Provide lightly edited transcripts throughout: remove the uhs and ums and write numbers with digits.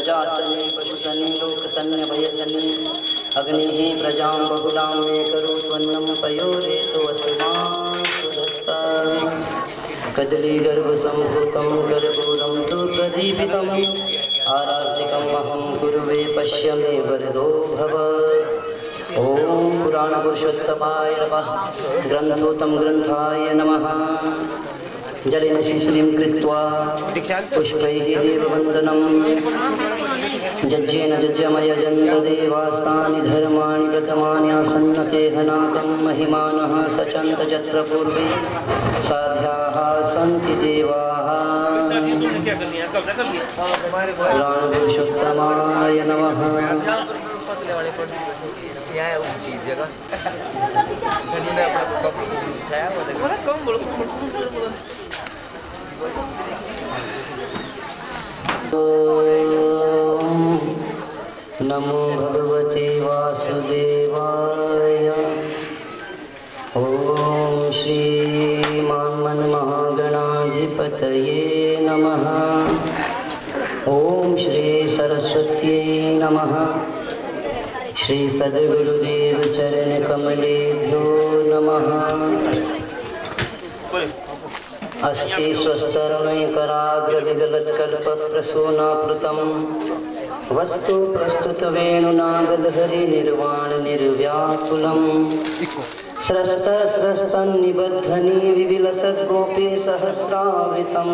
प्रजासने पशुसने लोकसन्न्यभयसने अग्निः प्रजां बहुलां मे करोत्वन्नं पयोरेतो अस्मासुरस्तात् कदलीगर्भसम्भूतं करबोलं तु प्रदीपितम् आराधिकम् अहं कुरुवे पश्य मे वरदो भव। ॐ पुराणपुरुषोत्तमाय नमः। ग्रन्थोत्तम ग्रन्थाय नमः। जलेन शीतलीं कृत्वा पुष्पैः देववन्दनं जज्जेन जज्जमयजन्तदेवास्तानि धर्माणि प्रथमानि आसन्नतेह नाकं महिमानः सचन्त यत्र पूर्वे साध्याः सन्ति देवाः। पुराणपुरुषोत्तमाय नमः। नमो भगवते वासुदेवाय। ओम श्रीमन्महागणाधिपतये नमः। ओम श्री सरस्वत्यै नमः। श्री सद्गुरुदेव चरण कमलेभ्यो नमः। अस्ति स्वस्तरणैकराग्रविगलत्कल्पप्रसूनापृतं वस्तु प्रस्तुतवेणुनागलहरि निर्वाण निर्व्याकुलं स्रस्तस्रस्तन्निबद्धनी विविलसद्गोपी सहस्रावृतं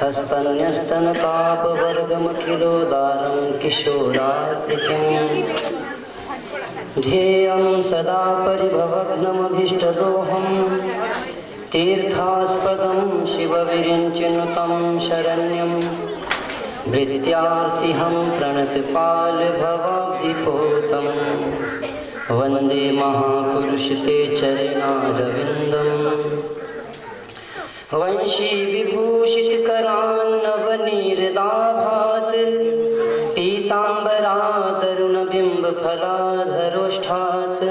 हस्तन्यस्तनतापवर्गमखिलोदारं किशोराकृतिम् ध्येयं सदा परिभवग्नमभीष्टदोहम् तीर्थास्पदं शिवविरिञ्चिनुतं शरण्यं भृत्यार्तिहं प्रणतपालभवाब्धिपोतं वन्दे महापुरुषते चरणारविन्दम् वंशी विभूषितकरान्नवनीरदाभात् पीताम्बरातरुणबिम्बफलाधरोष्ठात्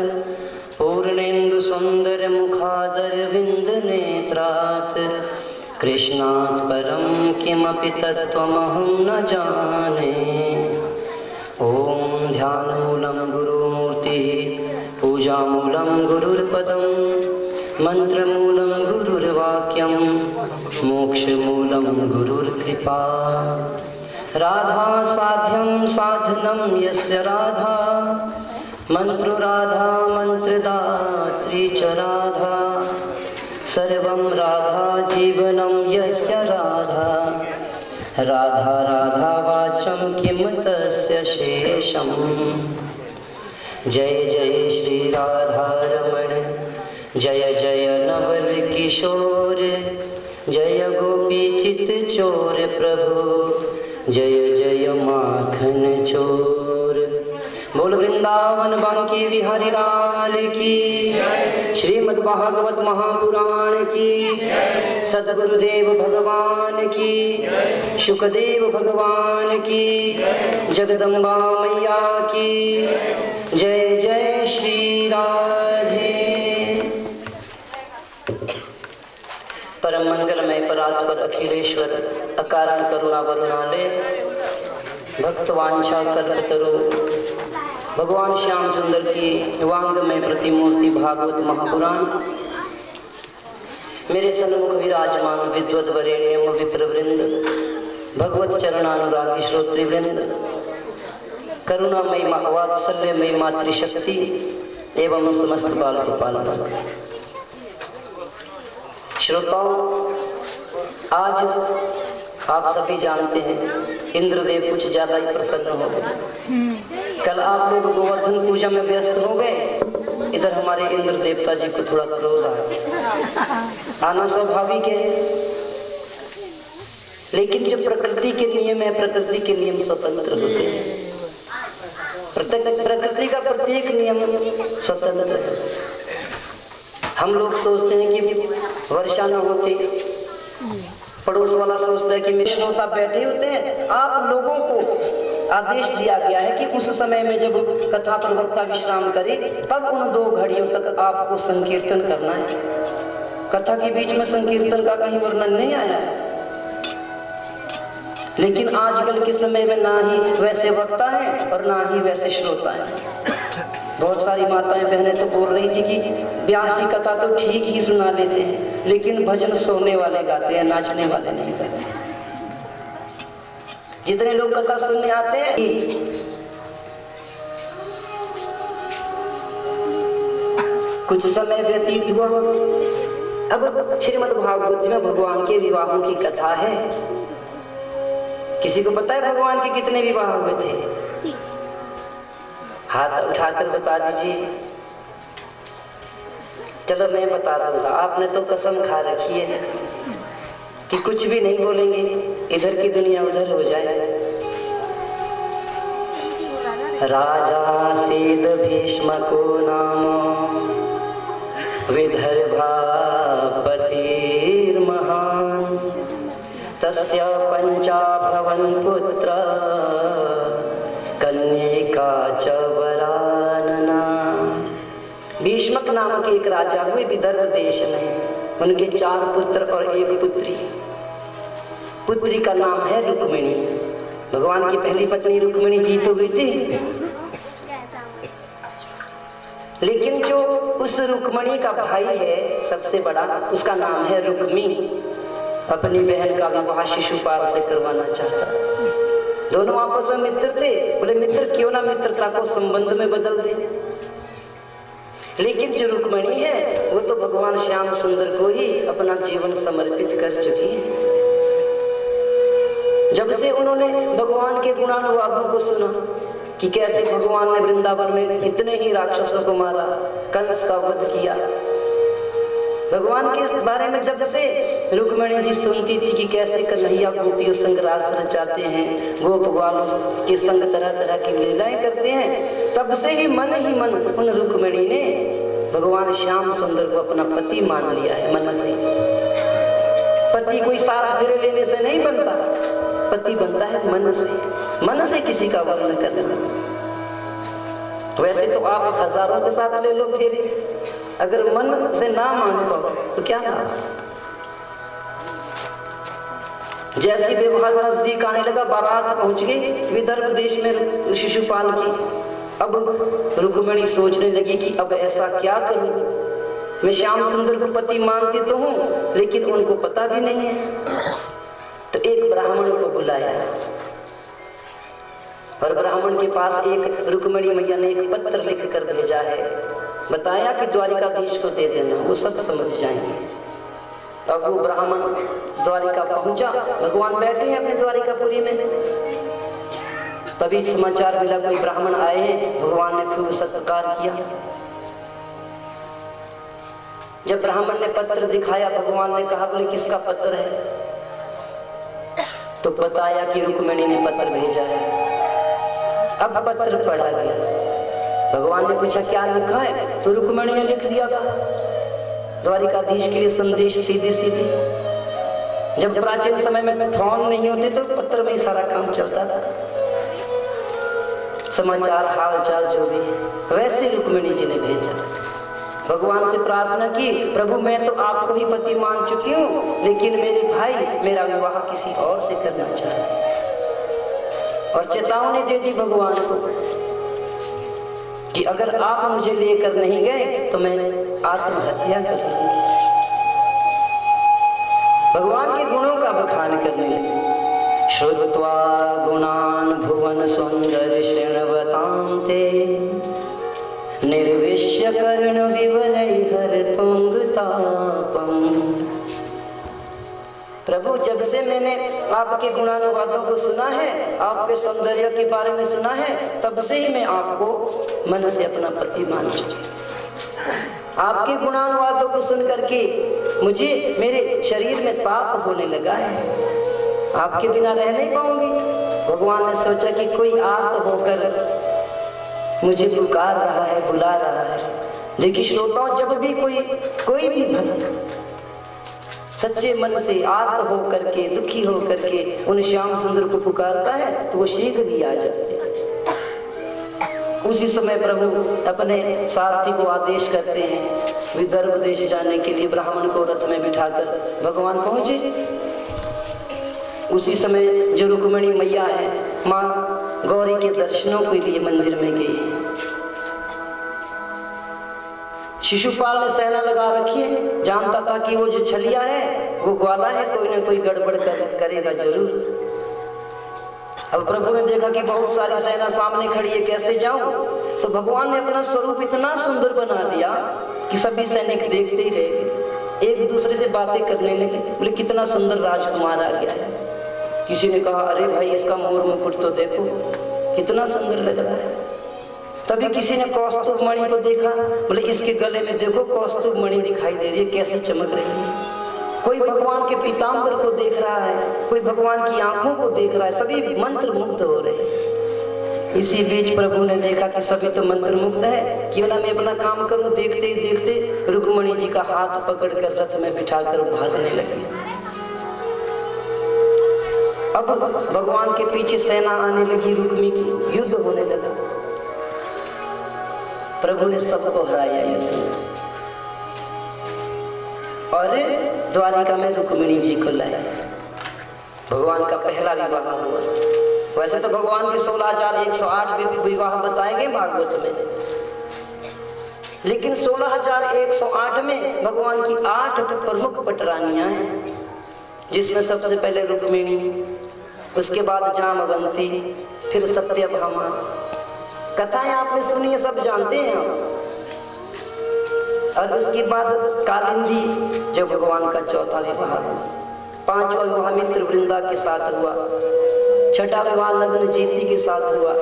पूर्णेन्दुसुन्दरमुखादरविन्दनेत्रात् कृष्णात् परं किमपि तत्त्वमहं न जाने। ॐ ध्यानमूलं गुरुमूर्तिः पूजामूलं गुरुर्पदं मन्त्रमूलं गुरुर्वाक्यं मोक्षमूलं गुरुर्कृपा। राधा साध्यं साधनं यस्य राधा मंत्रो राधा मंत्रदात्री च राधा सर्वं राधा जीवनं यस्य राधा राधा राधा वाचं किं तस्य शेषम्। जय जय श्री राधा रमण जय जय नवल किशोर जय गोपी चित चोर प्रभु जय जय माखन चोर। बोल वृंदावन बांके बिहारी लाल की। श्रीमद् भागवत महापुराण की। सद्गुरुदेव भगवान की। शुकदेव भगवान की। जगदम्बा मैया की जय जय श्री राधे। परम मंगलमय परात्पर अखिलेश्वर अकारण करुणा वरुणालय भक्तवांछा कल्पतरु भगवान श्याम सुंदर की वांगमय प्रतिमूर्ति भागवत महापुराण मेरे सन्मुख विराजमान विद्वत वरेण्यम विप्रवृंद भगवत चरणानुरागी श्रोतृवृंद करुणामयी वात्सल्यमयी मातृशक्ति एवं समस्त बाल गोपालक श्रोताओं, आज आप सभी जानते हैं इंद्रदेव कुछ ज्यादा ही प्रसन्न हो गए। कल आप लोग गोवर्धन पूजा में व्यस्त हो गए, इधर हमारे इंद्र देवता जी को थोड़ा क्रोध आया। आना स्वाभाविक है, लेकिन जो प्रकृति के नियम है, प्रकृति के नियम स्वतंत्र होते हैं। प्रकृति का प्रत्येक नियम स्वतंत्र है। हम लोग सोचते हैं कि वर्षा न होती, पड़ोस वाला सोचता है कि विष्णुता बैठे होते हैं। आप लोगों को आदेश दिया गया है कि उस समय में जब कथा प्रवक्ता विश्राम करे तब उन 2 घड़ियों तक आपको संकीर्तन करना है। कथा के बीच में संकीर्तन का कहीं वर्णन नहीं आया है। लेकिन आजकल के समय में ना ही वैसे वक्ता है और ना ही वैसे श्रोता है। बहुत सारी माताएं बहनें तो बोल रही थी कि व्यास जी कथा तो ठीक ही सुना लेते हैं, लेकिन भजन सोने वाले गाते हैं, नाचने वाले नहीं गाते। जितने लोग कथा सुनने आते हैं, कुछ समय व्यतीत हुआ। अब श्रीमद् भागवत में भगवान के विवाहों की कथा है। किसी को पता है भगवान के कितने विवाह हुए थे? हाथ उठाकर बता दीजिए। चलो मैं बता दूंगा, आपने तो कसम खा रखी है कि कुछ भी नहीं बोलेंगे, इधर की दुनिया उधर हो जाए। राजा सीद भीष्मको नाम विदर्भापतिर्महान् तस्य पंचाभवन् पुत्र कन्यका च वरानना। भीष्मक नामक एक राजा हुए विदर्भ देश में। उनके 4 पुत्र और 1 पुत्री। पुत्री का नाम है रुक्मिणी। भगवान की पहली पत्नी रुक्मिणी जी तो हुई थी, लेकिन जो उस रुक्मिणी का भाई है सबसे बड़ा, उसका नाम है रुक्मी। अपनी बहन का विवाह शिशुपाल से करवाना चाहता। दोनों आपस में मित्र थे। बोले मित्र क्यों ना मित्रता को संबंध में बदल दे। लेकिन जो रुक्मिणी है वो तो भगवान श्याम सुंदर को ही अपना जीवन समर्पित कर चुकी है। जब से उन्होंने भगवान के गुणानुवादों को सुना कि कैसे भगवान ने वृंदावन में इतने ही राक्षसों को मारा, कंस का वध किया, भगवान के बारे में जब से रुक्मिणी जी सुनती थी कि कैसे कन्हैया गोपियों संग रास रचाते हैं, गोप ग्वालों के संग तरह तरह की लीलाएं करते हैं, तब से ही मन उन रुक्मिणी ने भगवान श्याम सुंदर को अपना पति मान लिया है। मन से पति कोई साथ फेरे लेने से नहीं बनता, पति बनता है मन से। मन से किसी का वर्ण करना। वैसे तो आप हजारों के साथ ले लो फेरे, अगर मन से ना मान पाओ तो क्या लाभ। जैसी व्यवहार नजदीक आने लगा, बारात पहुंच गई विदर्भ देश में शिशुपाल की। अब रुक्मिणी सोचने लगी कि अब ऐसा क्या करूं, मैं श्याम सुंदर को पति मानती तो हूं लेकिन उनको पता भी नहीं है। तो एक ब्राह्मण को बुलाया और ब्राह्मण के पास एक रुक्मिणी मैया ने एक पत्र लिख कर भेजा है। बताया कि द्वारिकाधीश को दे देना, वो सब समझ जाएंगे। अब वो ब्राह्मण द्वारिका पहुंचा। भगवान बैठे हैं अपने द्वारिकापुरी में। तभी समाचार मिला कोई ब्राह्मण आए हैं। भगवान ने खूब सत्कार किया। जब ब्राह्मण ने पत्र दिखाया, भगवान ने कहा बोले किसका पत्र है? तो बताया कि रुक्मिणी ने पत्र भेजा है। अब पत्र पढ़ा गया। भगवान ने पूछा क्या लिखा है? तो रुक्मिणी ने लिख दिया था द्वारिकाधीश के लिए संदेश सीधे सीधे। जब प्राचीन समय में फोन नहीं होते तो पत्र में ही सारा काम चलता था। समाचार हाल चाल जो भी है वैसे रुक्मिणी जी ने भेजा। भगवान से प्रार्थना की, प्रभु मैं तो आपको ही पति मान चुकी हूँ, लेकिन मेरे भाई मेरा विवाह किसी और से करना चाहते। और चेतावनी दे दी भगवान को कि अगर आप मुझे लेकर नहीं गए तो मैं आत्महत्या कर लूंगी। भगवान के गुणों का बखान करने लगे। श्रुत्वा गुणान भुवन सुंदर शृण्वतां ते निर्विश्य कर्ण विवलैर्हर तुंगतापम्। प्रभु जब से मैंने आपके गुणानुवादों को सुना है, आपके सौंदर्य के बारे में सुना है, तब से ही मैं आपको मन से अपना पति मान चुकी। आपके गुणानुवादों को सुन करके मुझे मेरे शरीर में पाप होने लगा है, आपके बिना रह नहीं पाऊंगी। भगवान ने सोचा कि कोई आर्त होकर मुझे पुकार रहा है, बुला रहा है। देखिए श्रोताओं, जब भी कोई भी भक्त सच्चे मन से आर्त हो करके, दुखी हो करके उन श्याम सुंदर को पुकारता है तो वो शीघ्र ही आ जाते हैं। उसी समय प्रभु अपने सारथी को आदेश करते हैं विदर्भ देश जाने के लिए। ब्राह्मण को रथ में बिठाकर भगवान पहुंचे। उसी समय जो रुक्मिणी मैया है माँ गौरी के दर्शनों के लिए मंदिर में गई। शिशुपाल ने सेना लगा रखी है, जानता था कि वो जो छलिया है वो ग्वाला है, कोई ना कोई गड़बड़ करेगा जरूर। अब प्रभु ने देखा कि बहुत सारी सेना सामने खड़ी है, कैसे जाऊं? तो भगवान ने अपना स्वरूप इतना सुंदर बना दिया कि सभी सैनिक देखते ही रहे, एक दूसरे से बातें करने लगे। बोले कितना सुंदर राजकुमार आ गया है। किसी ने कहा अरे भाई इसका मोर मुकुट तो देखो कितना सुंदर लग रहा है। तभी किसी ने कौस्तुभ मणि को देखा, बोले इसके गले में देखो कौस्तुभ मणि दिखाई दे रही है, कैसे चमक रही है। कोई भगवान के पीताम्बर को देख रहा है, कोई भगवान की आंखों को देख रहा है, सभी मंत्र मुग्ध हो रहे हैं। इसी बीच प्रभु ने देखा कि सभी तो मंत्र मुग्ध है, क्यों ना मैं अपना काम करूं। देखते ही देखते रुक्मिणी जी का हाथ पकड़कर रथ में बिठाकर भागने लगे। अब भगवान के पीछे सेना आने लगी, रुक्मी की युद्ध होने लगा। प्रभु ने सबको हराया युद्ध में और द्वारिका में रुक्मिणी जी को लाया। भगवान का पहला विवाह हुआ। वैसे तो भगवान के 16,108 विवाह बताए गए भागवत में, लेकिन 16,108 में भगवान की 8 प्रमुख पटरानियां हैं, जिसमें सबसे पहले रुक्मिणी, उसके बाद जामवंती, फिर सत्यभामा। कथाएं आपने सुनी है, सब जानते हैं आप। और उसके बाद कालिंदी जो भगवान का चौथा विवाह हुआ। 5वां विवाह मित्र वृंदा के साथ हुआ। 6वां विवाह नग्न जीति के साथ हुआ।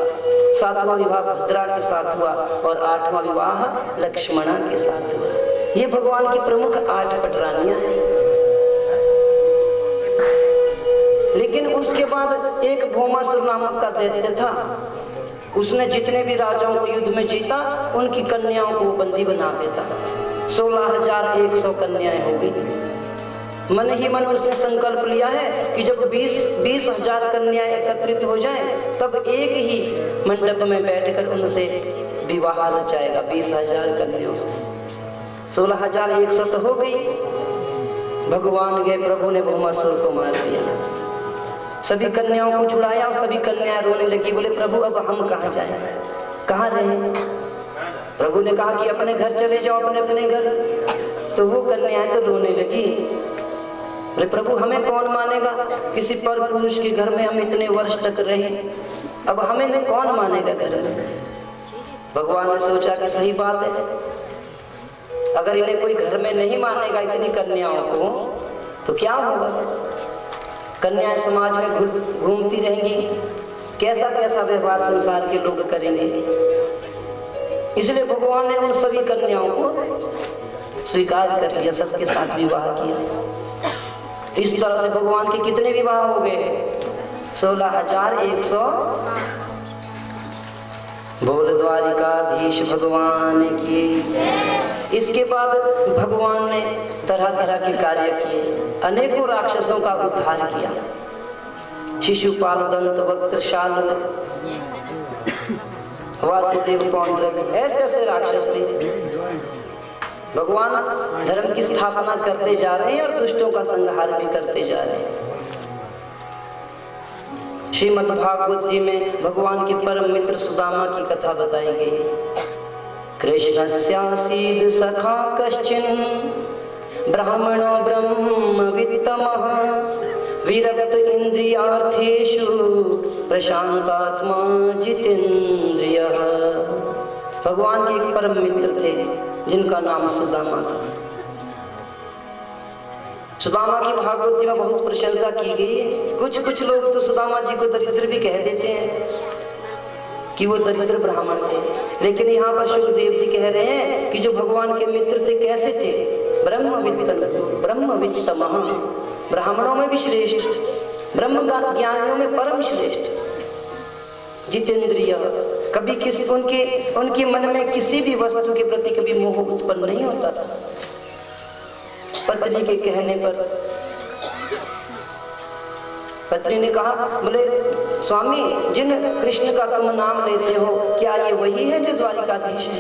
7वां विवाह भद्रा के साथ हुआ और 8वां विवाह लक्ष्मणा के साथ हुआ। ये भगवान की प्रमुख 8 पटरानियां हैं। लेकिन उसके बाद एक भौमासुर नामक का दैत्य था। उसने जितने भी राजाओं को युद्ध में जीता उनकी कन्याओं को बंदी बना देता। 16,100 कन्याएं हो गई। मन ही मन उसने संकल्प लिया है कि जब 20,000 कन्याएं एकत्रित हो जाएं, तब एक ही मंडप में बैठकर उनसे विवाह रचाएगा 20,000 कन्याओं से। 16,100 तो हो गई। भगवान गए, प्रभु ने भौमासुर को मार दिया। सभी कन्याओं को छुड़ाया और सभी कन्याएं रोने लगी। बोले प्रभु अब हम कहाँ जाएं, कहाँ रहें? प्रभु ने कहा कि अपने घर चले जाओ, अपने अपने घर। तो वो कन्याएं तो रोने लगी। बोले प्रभु हमें कौन मानेगा? किसी पर पुरुष के घर में हम इतने वर्ष तक रहे, अब हमें कौन मानेगा घर में? भगवान ने सोचा कि सही बात है, अगर इन्हें कोई घर में नहीं मानेगा इतनी कन्याओं को तो क्या होगा? कन्याएं समाज में घूमती रहेंगी, कैसा कैसा व्यवहार संसार के लोग करेंगे। इसलिए भगवान ने उन सभी कन्याओं को स्वीकार कर लिया, सबके साथ विवाह किया। इस तरह से भगवान के कितने विवाह हो गए? 16,100। बोल द्वारिकाधीश भगवान की। इसके बाद भगवान ने तरह तरह के कार्य किए, अनेकों राक्षसों का उद्धार किया। शिशुपाल, दंत वक्त, शाल, वासुदेव, पौंड्रक, ऐसे ऐसे राक्षस थे। भगवान धर्म की स्थापना करते जा रहे हैं और दुष्टों का संहार भी करते जा रहे हैं। श्रीमद् भागवत जी में भगवान के परम मित्र सुदामा की कथा बताई गई। कृष्णस्यासीद सखा कश्चिन ब्राह्मणो ब्रह्मवित्तमः विरक्त इंद्रियार्थेषु प्रशांतात्मा जितेंद्रियः। भगवान के एक परम मित्र थे जिनका नाम सुदामा था। सुदामा की भागवत जी में बहुत प्रशंसा की गई है। कुछ लोग तो सुदामा जी को दरिद्र भी कह देते हैं कि वो दरिद्र ब्राह्मण थे, लेकिन यहाँ पर शुकदेव जी कह रहे हैं कि जो भगवान के मित्र थे कैसे थे? ब्रह्मवित्तमः, ब्राह्मणों में भी श्रेष्ठ, ब्रह्म का ज्ञानियों में परम श्रेष्ठ, जितेंद्रिय। कभी किसी उनके मन में किसी भी वस्तु के प्रति कभी मोह उत्पन्न नहीं होता था। पत्नी के कहने पर पत्नी ने कहा, बोले स्वामी जिन कृष्ण का तुम नाम लेते हो क्या ये वही है जो द्वारिकाधीश है?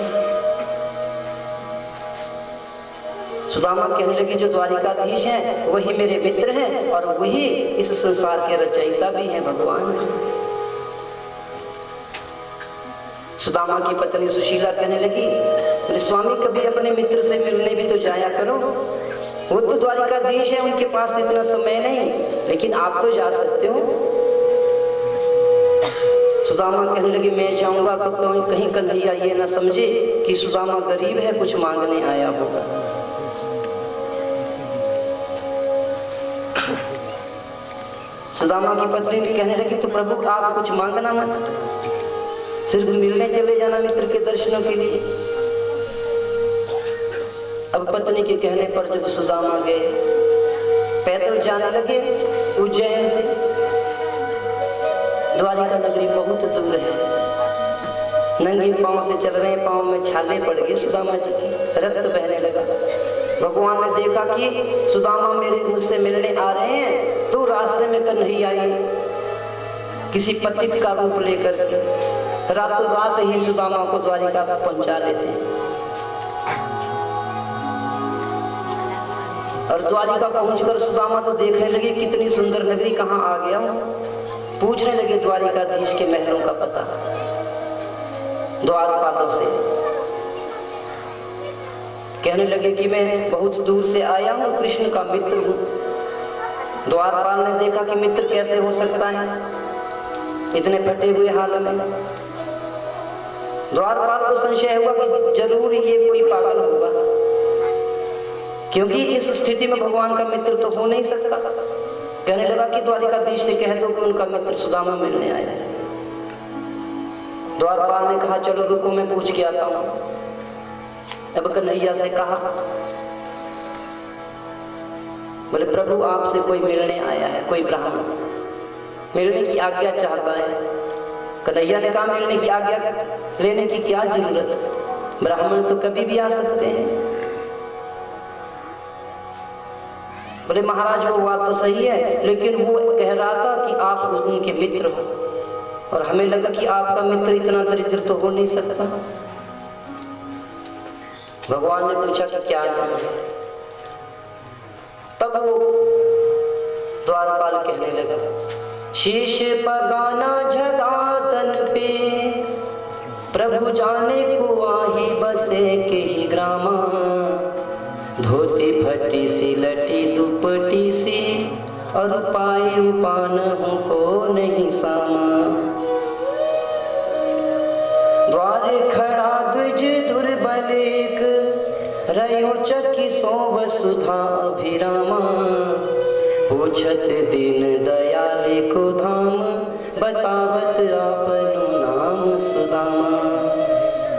सुदामा कहने लगे जो द्वारिकाधीश हैं वही मेरे मित्र हैं और वही इस संसार के रचयिता भी हैं, भगवान। सुदामा की पत्नी सुशीला कहने लगी, मेरे स्वामी कभी अपने मित्र से मिलने भी तो जाया करो, वो तो द्वारिकाधीश है, उनके पास इतना समय नहीं, लेकिन आप तो जा सकते हो। सुदामा कहने लगे मैं जाऊंगा तो कहीं कन्हैया ये ना समझे कि सुदामा गरीब है, कुछ मांगने आया होगा। सुदामा की पत्नी कहने लगी तो प्रभु आप कुछ मांगना मत, सिर्फ मिलने चले जाना मित्र के दर्शनों के लिए। अब पत्नी के कहने पर जब सुदामा गए, पैदल जाने लगे उज्जैन से। द्वारिका नगरी बहुत दूर है, नंगे पांव से चल रहे, पांव में छाले पड़ गए सुदामा जी की, रक्त बहने लगा। भगवान ने देखा कि सुदामा मेरे मुझसे मिलने आ रहे हैं, तो रास्ते में कन्हैया आई किसी पतित का रूप लेकर के रातों रात ही सुदामा को द्वारिका पर पहुंचा लेते। और द्वारिका पहुंचकर सुदामा तो देखने लगे कितनी सुंदर नगरी, कहाँ आ गया हूं। पूछने लगे द्वारिकाधीश के महलों का पता द्वारपालों से। कहने लगे कि मैं बहुत दूर से आया हूं, कृष्ण का मित्र हूं। द्वारपाल ने देखा कि मित्र कैसे हो सकता है इतने फटे हुए हाल में। द्वारपाल को संशय हुआ कि जरूर ये कोई पागल होगा, क्योंकि इस स्थिति में भगवान का मित्र तो हो नहीं सकता। कहने लगा कि द्वारिकाधीश से कह दो कि उनका मित्र सुदामा मिलने आया है। द्वारपाल ने कहा चलो रुको मैं पूछ के आता हूं। अब कन्हैया से कहा, बोले प्रभु आपसे कोई मिलने आया है, कोई ब्राह्मण मिलने की आज्ञा चाहता है। कन्हैया ने कहा मिलने की आज्ञा लेने की क्या जरूरत, ब्राह्मण तो कभी भी आ सकते हैं। बोले महाराज वो बात तो सही है, लेकिन वो कह रहा था कि आप उनके मित्र हो, और हमें लगा कि आपका मित्र इतना दरिद्र तो हो नहीं सकता। भगवान ने पूछा कि क्या नाम है। तब वो द्वारपाल कहने लगा, शीश पगाना झगातन पे प्रभु जाने को आही बसे के ही ग्रामा, धोती फटी सी लटी दुपटी सी और पाए उपान को नहीं सामा। द्वारे खड़ा द्विज दुर्बल एक रयो चकी सो वसुधा अभिरामा, पूछत दीन दयाले को धाम बतावत आपनो नाम सुदामा।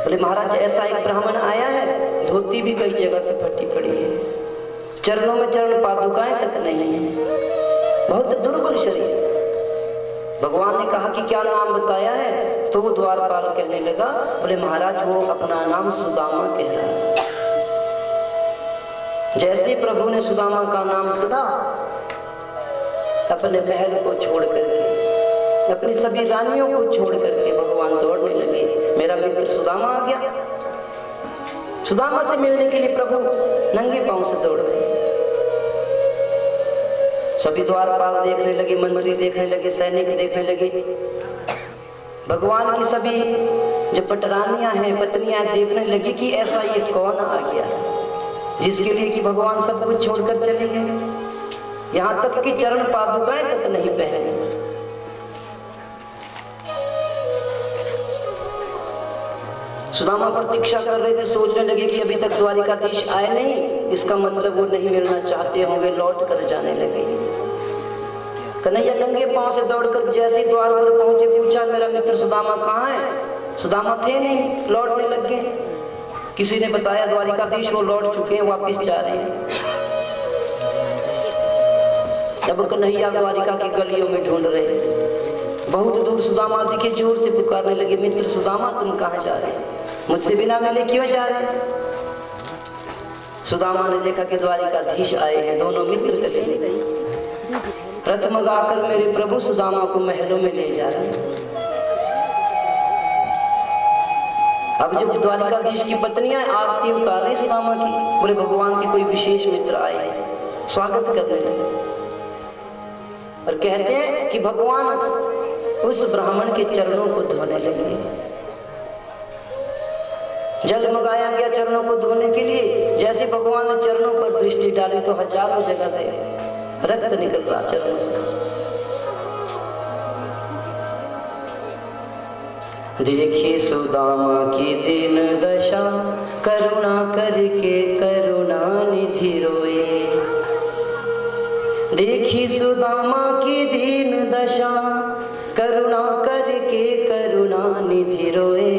बोले महाराज ऐसा एक ब्राह्मण आया है, धोती भी कई जगह से फटी पड़ी है, चरणों में चरण पादुकाएं तक नहीं है, बहुत दुर्बल शरीर। भगवान ने कहा कि क्या नाम बताया है, तो वो द्वारपाल कहने लगा, बोले महाराज वो अपना नाम सुदामा कह रहा है। जैसे प्रभु ने सुदामा का नाम सुना, अपने महल को छोड़ करके, अपनी सभी रानियों को छोड़ करके भगवान दौड़ने लगे। मेरा मित्र सुदामा आ गया। सुदामा से मिलने के लिए प्रभु नंगे पांव से दौड़ गए। सभी द्वारपाल देखने लगे, मंत्री देखने लगे, सैनिक देखने लगे। भगवान की सभी जो पटरानियां हैं, पत्नियां देखने लगी कि ऐसा ये कौन आ गया जिसके लिए कि भगवान सब कुछ छोड़कर चले गए, यहाँ तक कि चरण पादुकाएं तक नहीं पहने। सुदामा प्रतीक्षा कर रहे थे, सोचने लगे कि अभी तक द्वारिकाधीश आए नहीं, इसका मतलब वो नहीं मिलना चाहते होंगे, लौट कर जाने लगे। कन्हैया नंगे पांव से दौड़कर जैसे ही द्वार पर पहुंचे, पूछा मेरा मित्र सुदामा कहाँ है। सुदामा थे नहीं, लौटने लग गए। किसी ने बताया द्वारिकाधीश वो लौट चुके हैं, वापिस जा रहे हैं। जब कन्हैया द्वारिका की गलियों में ढूंढ रहे हैं, बहुत दूर सुदामा दिखे, जोर से पुकारने लगे, मित्र सुदामा तुम कहाँ जा रहे हैं, मुझसे बिना मिले क्यों जा रहे हैं। सुदामा ने देखा कि द्वारिकाधीश आए हैं, दोनों मित्र चले। रथ मंगाकर मेरे प्रभु सुदामा को महलों में ले जा रहे हैं। अब जब द्वारिकाधीश की पत्नियां आरती उतार रही सुदामा की, बोले भगवान के कोई विशेष मित्र आए, स्वागत करने लगे और कहते हैं कि भगवान उस ब्राह्मण के चरणों को धोने लगे। जल मंगाया गया चरणों को धोने के लिए। जैसे भगवान ने चरणों पर दृष्टि डाली तो हजारों जगह से रक्त निकल रहा चरणों से। देखिए सुदामा की दीन दशा, करुणा करके करुणा निधि रोए। देखी सुदामा की दीन दशा, करुणा करके करुणा निधि रोए।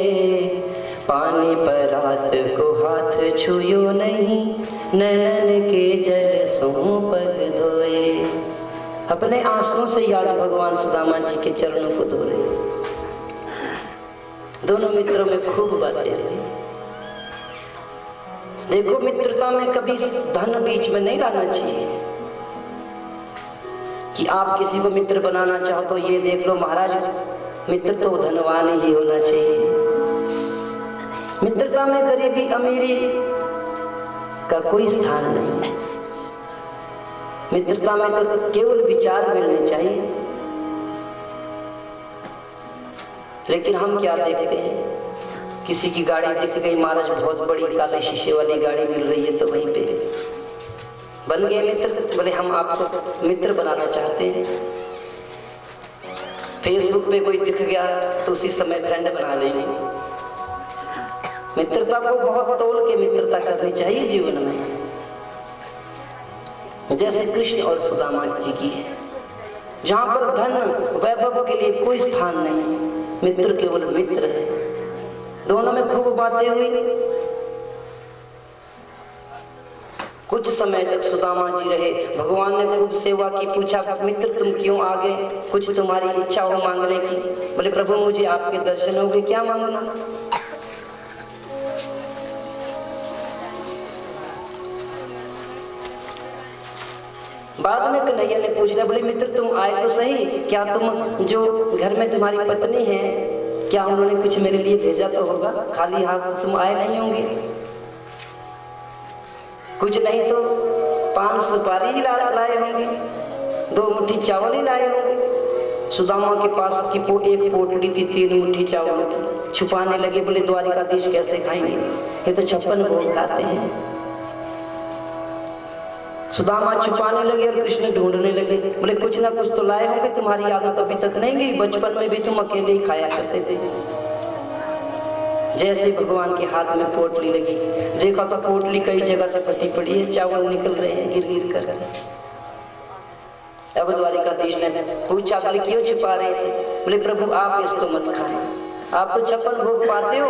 पानी पर रात को हाथ छुयो नहीं, नैनन के जल सो पग धोए। अपने आंसुओं से याद भगवान सुदामा जी के चरणों को धो रहे। दोनों मित्रों में खूब बातें हुई। देखो मित्रता में कभी धन बीच में नहीं लाना चाहिए कि आप किसी को मित्र बनाना चाहो तो ये देख लो महाराज मित्र तो धनवान ही होना चाहिए। मित्रता में गरीबी अमीरी का कोई स्थान नहीं। मित्रता में तो केवल विचार मिलने चाहिए। लेकिन हम क्या देखते हैं, किसी की गाड़ी दिख गई, महाराज बहुत बड़ी काले शीशे वाली गाड़ी मिल रही है तो वहीं पे बन गए मित्र। बोले हम आपको मित्र बनाना चाहते हैं। फेसबुक पे कोई दिख गया तो उसी समय फ्रेंड बना लेंगे। मित्रता को बहुत तोल के मित्रता करनी चाहिए जीवन में, जैसे कृष्ण और सुदामा जी की है, जहां पर धन वैभव के लिए कोई स्थान नहीं, मित्र केवल मित्र है। दोनों में खूब बातें हुई। कुछ समय तक सुदामा जी रहे। भगवान ने खूब सेवा की। पूछा मित्र तुम क्यों आ गए, कुछ तुम्हारी इच्छा हो मांगने की? बोले प्रभु मुझे आपके दर्शन हो गए, क्या मांगना? बाद में कन्हैया ने पूछ लिया, बोले मित्र तुम आए तो सही, क्या तुम जो घर में तुम्हारी पत्नी है क्या उन्होंने कुछ मेरे लिए भेजा तो होगा? खाली हाथ तुम आए नहीं होंगे, कुछ नहीं तो 5 सुपारी ही लाए होंगे, 2 मुट्ठी चावल ही लाए होंगे। सुदामा के पास की एक पोटली थी 3 मुट्ठी चावल की। छुपाने लगे, बोले द्वारिकाधीश कैसे खाएंगे, ये तो 56 भोग खाते हैं। सुदामा छुपाने लगे और कृष्ण ढूंढने लगे। बोले कुछ ना कुछ तो लाए होंगे, तुम्हारी आदत अभी तक नहीं गई, बचपन में भी तुम अकेले ही खाया करते थे। जैसे भगवान के हाथ में पोटली लगी, देखा तो पोटली कई जगह से फटी पड़ी है, चावल निकल रहे हैं गिर गिर कर। अब द्वारिकाधीश ने पूछा, बोले क्यों छुपा रहे थे? बोले प्रभु आप इसको मत खाना, आप तो 56 भोग पाते हो,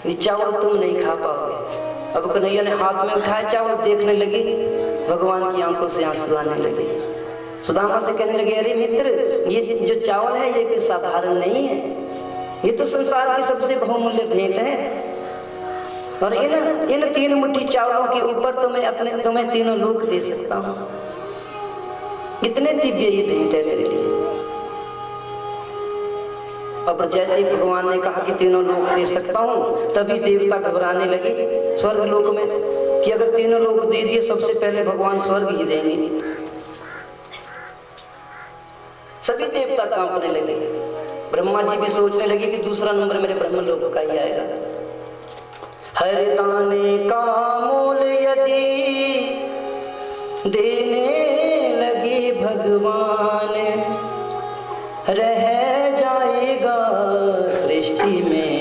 ये चावल तुम नहीं खा पाओगे। अब कन्हैया ने हाथ में उठाया चावल, देखने लगी, भगवान की आंखों से आंसू आने लगे। सुदामा से कहने लगे अरे मित्र ये जो चावल है ये साधारण नहीं है, ये तो संसार की सबसे बहुमूल्य भेंट है, और इन 3 मुट्ठी चावलों के ऊपर तो मैं तुम्हें 3 लोक दे सकता हूँ। कितने दिव्य ये भेंट है मेरे लिए। अब जैसे ही भगवान ने कहा कि 3 लोक दे सकता हूँ, तभी देवता घबराने लगे स्वर्ग लोक में कि अगर 3 लोक दे दिए सबसे पहले भगवान स्वर्ग ही देंगे। सभी देवता कांपने लगे। ब्रह्मा जी भी सोचने लगे कि दूसरा नंबर मेरे ब्रह्मलोक का ही आएगा। हर दाने का मोल यदि देने लगे भगवान, रह जाएगा सृष्टि में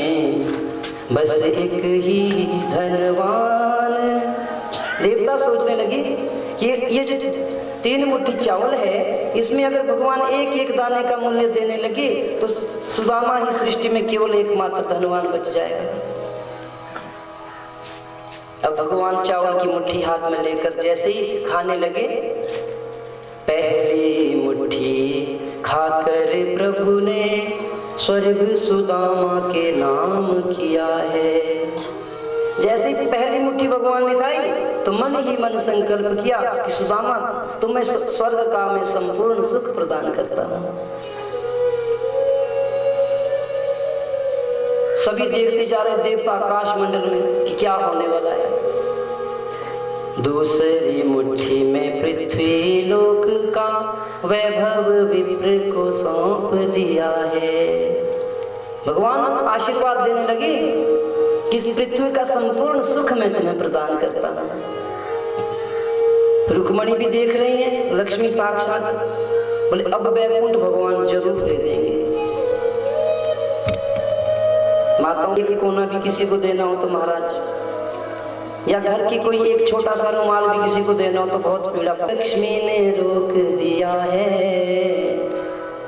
बस एक ही धनवान। देवता सोचने लगे ये जो 3 मुट्ठी चावल है, इसमें अगर भगवान एक एक दाने का मूल्य देने लगे तो सुदामा ही सृष्टि में केवल एकमात्र धनवान बच जाएगा। अब भगवान चावल की मुट्ठी हाथ में लेकर जैसे ही खाने लगे, पहली मुट्ठी खाकर प्रभु ने स्वर्ग सुदामा के नाम किया है। जैसे ही पहली मुट्ठी भगवान ने खाई तो मन ही मन संकल्प किया कि सुदामा तुम्हें स्वर्ग का मैं संपूर्ण सुख प्रदान करता हूँ। सभी देखते जा रहे देवता आकाश मंडल में कि क्या होने वाला है। दूसरी मुट्ठी में पृथ्वी लोक का वैभव विप्र को सौंप दिया है। भगवान आशीर्वाद देने लगे कि इस पृथ्वी का संपूर्ण सुख मैं तुम्हें प्रदान करता हूं। रुक्मणी भी देख रही है, लक्ष्मी साक्षात, बोले अब वैकुंठ भगवान जरूर दे देंगे। माताओं की कोना भी किसी को देना हो तो महाराज, या घर की कोई एक छोटा सा रुमाल भी किसी को देना हो तो बहुत पीड़ा। लक्ष्मी ने रोक दिया है।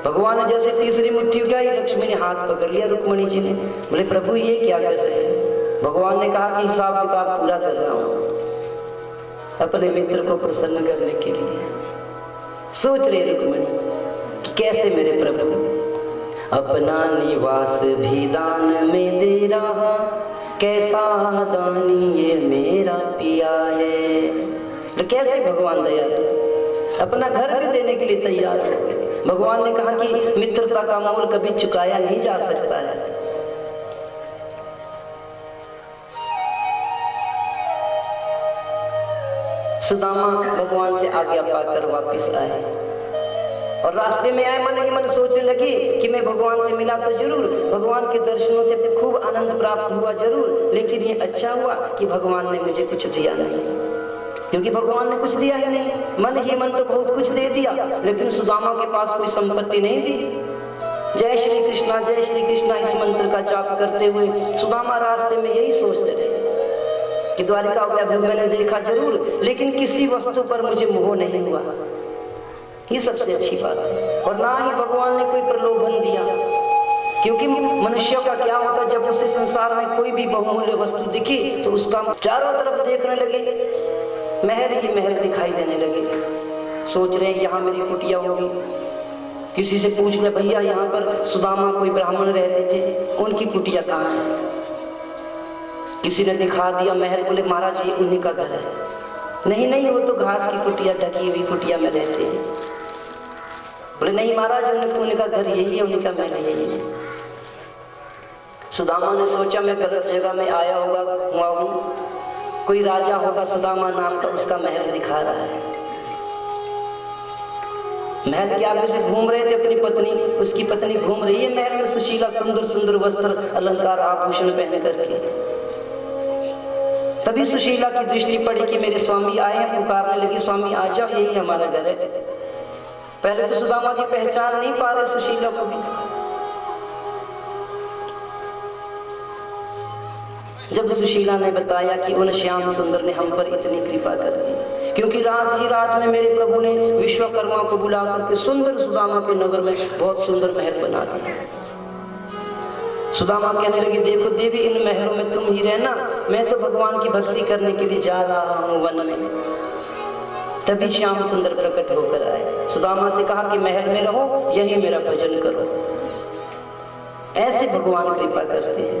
भगवान ने जैसे तीसरी मुट्ठी उठाई, लक्ष्मी ने हाथ पकड़ लिया रुक्मणी जी ने। बोले प्रभु ये क्या कर रहे हैं? भगवान ने कहा कि हिसाब किताब पूरा कर रहा हूं अपने मित्र को प्रसन्न करने के लिए। सोच रहे रुक्मणी कि कैसे मेरे प्रभु अपना निवास भी दान में दे रहा, कैसा दानी ये मेरा पिया है। तो कैसे भगवान दयालु, अपना घर भी देने के लिए तैयार है। भगवान ने कहा कि मित्रता का मोल कभी चुकाया नहीं जा सकता है। सुदामा भगवान से आज्ञा पाकर वापस आए और रास्ते में आए मन ही मन सोचने लगे कि मैं भगवान से मिला तो जरूर, भगवान के दर्शनों से खूब आनंद प्राप्त हुआ जरूर, लेकिन ये अच्छा हुआ कि भगवान ने मुझे कुछ दिया नहीं, क्योंकि भगवान ने कुछ दिया ही नहीं। मन ही मन तो बहुत कुछ दे दिया, लेकिन सुदामा के पास कोई संपत्ति नहीं थी। जय श्री कृष्णा इस मंत्र का जाप करते हुए सुदामा रास्ते में यही सोचते रहे कि द्वारिका वैभव मैंने देखा जरूर, लेकिन किसी वस्तु पर मुझे मोह नहीं हुआ। ये सबसे अच्छी बात है। और ना ही भगवान ने कोई प्रलोभन दिया, क्योंकि मनुष्य का क्या होता है, जब उसे संसार में कोई भी बहुमूल्य वस्तु दिखी तो उसका चारों तरफ देखने लगे, महल ही महल दिखाई देने लगे। सोच रहे हैं यहाँ मेरी कुटिया होगी। किसी से पूछ ले भैया यहाँ पर सुदामा कोई ब्राह्मण रहते थे, उनकी कुटिया कहाँ है? किसी ने दिखा दिया महल, बोले महाराज ये उन्हीं का घर है। नहीं वो तो घास की कुटिया, ढकी हुई कुटिया में रहते हैं। बोले नहीं महाराज उनका घर यही है, उनका महल यही है। सुदामा ने सोचा मैं गलत जगह में आया हुआ हूँ, कोई राजा होगा सुदामा नाम का, उसका महल दिखा रहा है। महल के आगे से घूम रहे थे अपनी पत्नी, उसकी पत्नी घूम रही है महल में सुशीला, सुंदर सुंदर वस्त्र अलंकार आभूषण पहन करके। तभी सुशीला की दृष्टि पड़ी कि मेरे स्वामी आए हैं, पुकारने लगी स्वामी आ जाओ यही हमारा घर है। पहले तो सुदामा जी पहचान नहीं पा रहे सुशीला को भी। जब सुशीला ने बताया कि उन श्याम सुंदर ने हम पर इतनी कृपा कर दी, क्योंकि रात ही रात में मेरे प्रभु ने विश्वकर्मा को बुला करके सुंदर सुदामा के नगर में बहुत सुंदर महल बना दिया। सुदामा कहने लगे देखो देवी इन महलों में तुम ही रहना, मैं तो भगवान की भक्ति करने के लिए जा रहा हूँ वन में। तभी श्याम सुंदर प्रकट होकर आए। सुदामा से कहा कि महल में रहो, यही मेरा भजन करो। ऐसे भगवान कृपा करते हैं।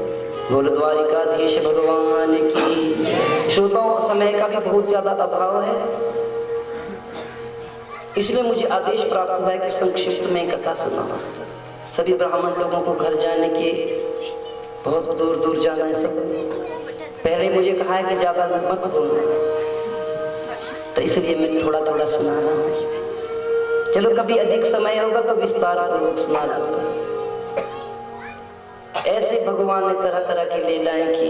बोल द्वारिकाधीश भगवान की। श्रोताओं समय का भी बहुत ज्यादा अभाव है, इसलिए मुझे आदेश प्राप्त हुआ है कि संक्षिप्त में कथा सुनाऊं। सभी ब्राह्मण लोगों को घर जाने के बहुत दूर दूर जाना है। सब पहले मुझे कहा है कि ज्यादा मत बोलना, तो इसलिए मैं थोड़ा थोड़ा सुना रहा हूँ। चलो कभी अधिक समय होगा तो विस्तार पूर्वक सुना दूंगा। ऐसे भगवान ने तरह तरह की लीलाएं की।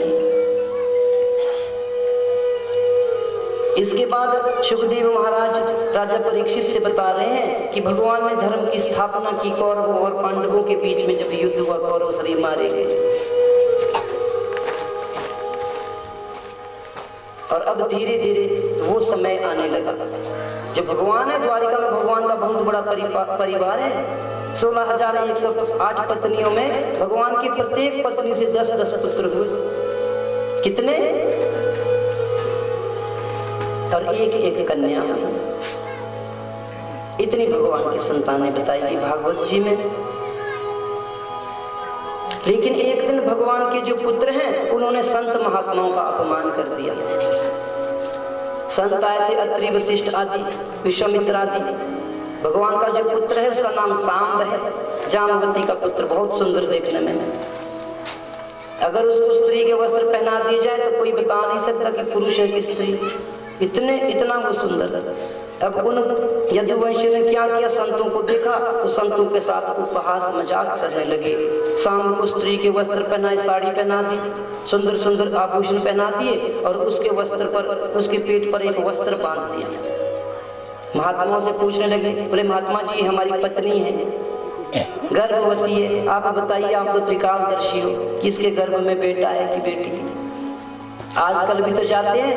इसके बाद सुखदेव महाराज राजा परीक्षित से बता रहे हैं कि भगवान ने धर्म की स्थापना की। कौरवों और पांडवों के बीच में जब युद्ध हुआ, कौरव शरीर मारे गए, और अब धीरे धीरे वो समय आने लगा जब भगवान है द्वारिका में। भगवान का बहुत बड़ा परिवार है। 16,108 पत्नियों में भगवान की प्रत्येक पत्नी से 10-10 पुत्र हुए। कितने? और एक कन्या हुई। इतनी भगवान की संतानें बताई गई भागवत जी में। लेकिन एक दिन भगवान के जो पुत्र हैं उन्होंने संत महात्माओं का अपमान कर दिया। संत आए थे अत्रि वशिष्ठ आदि, विश्वामित्र आदि। भगवान का जो पुत्र है उसका नाम सांब है, जामवती का पुत्र, बहुत सुंदर देखने में। अगर उसको स्त्री के वस्त्र पहना दिए जाए तो कोई बता नहीं सकता कि पुरुष है कि स्त्री। इतना वो सुंदर। अब उन यदुवंशी ने क्या किया, संतों को देखा तो संतों के साथ उपहास मजाक करने लगे। शाम को स्त्री के वस्त्र पहनाए, साड़ी पहना दी, सुंदर सुंदर आभूषण पहना दिए और उसके वस्त्र पर, उसके पेट पर एक वस्त्र बांध दिया। महात्माओं से पूछने लगे, बोले महात्मा जी हमारी पत्नी है, गर्भवती है, आप बताइए, आप तो त्रिकालदर्शी हो कि इसके गर्भ में बेटा है कि बेटी। आजकल भी तो जाते हैं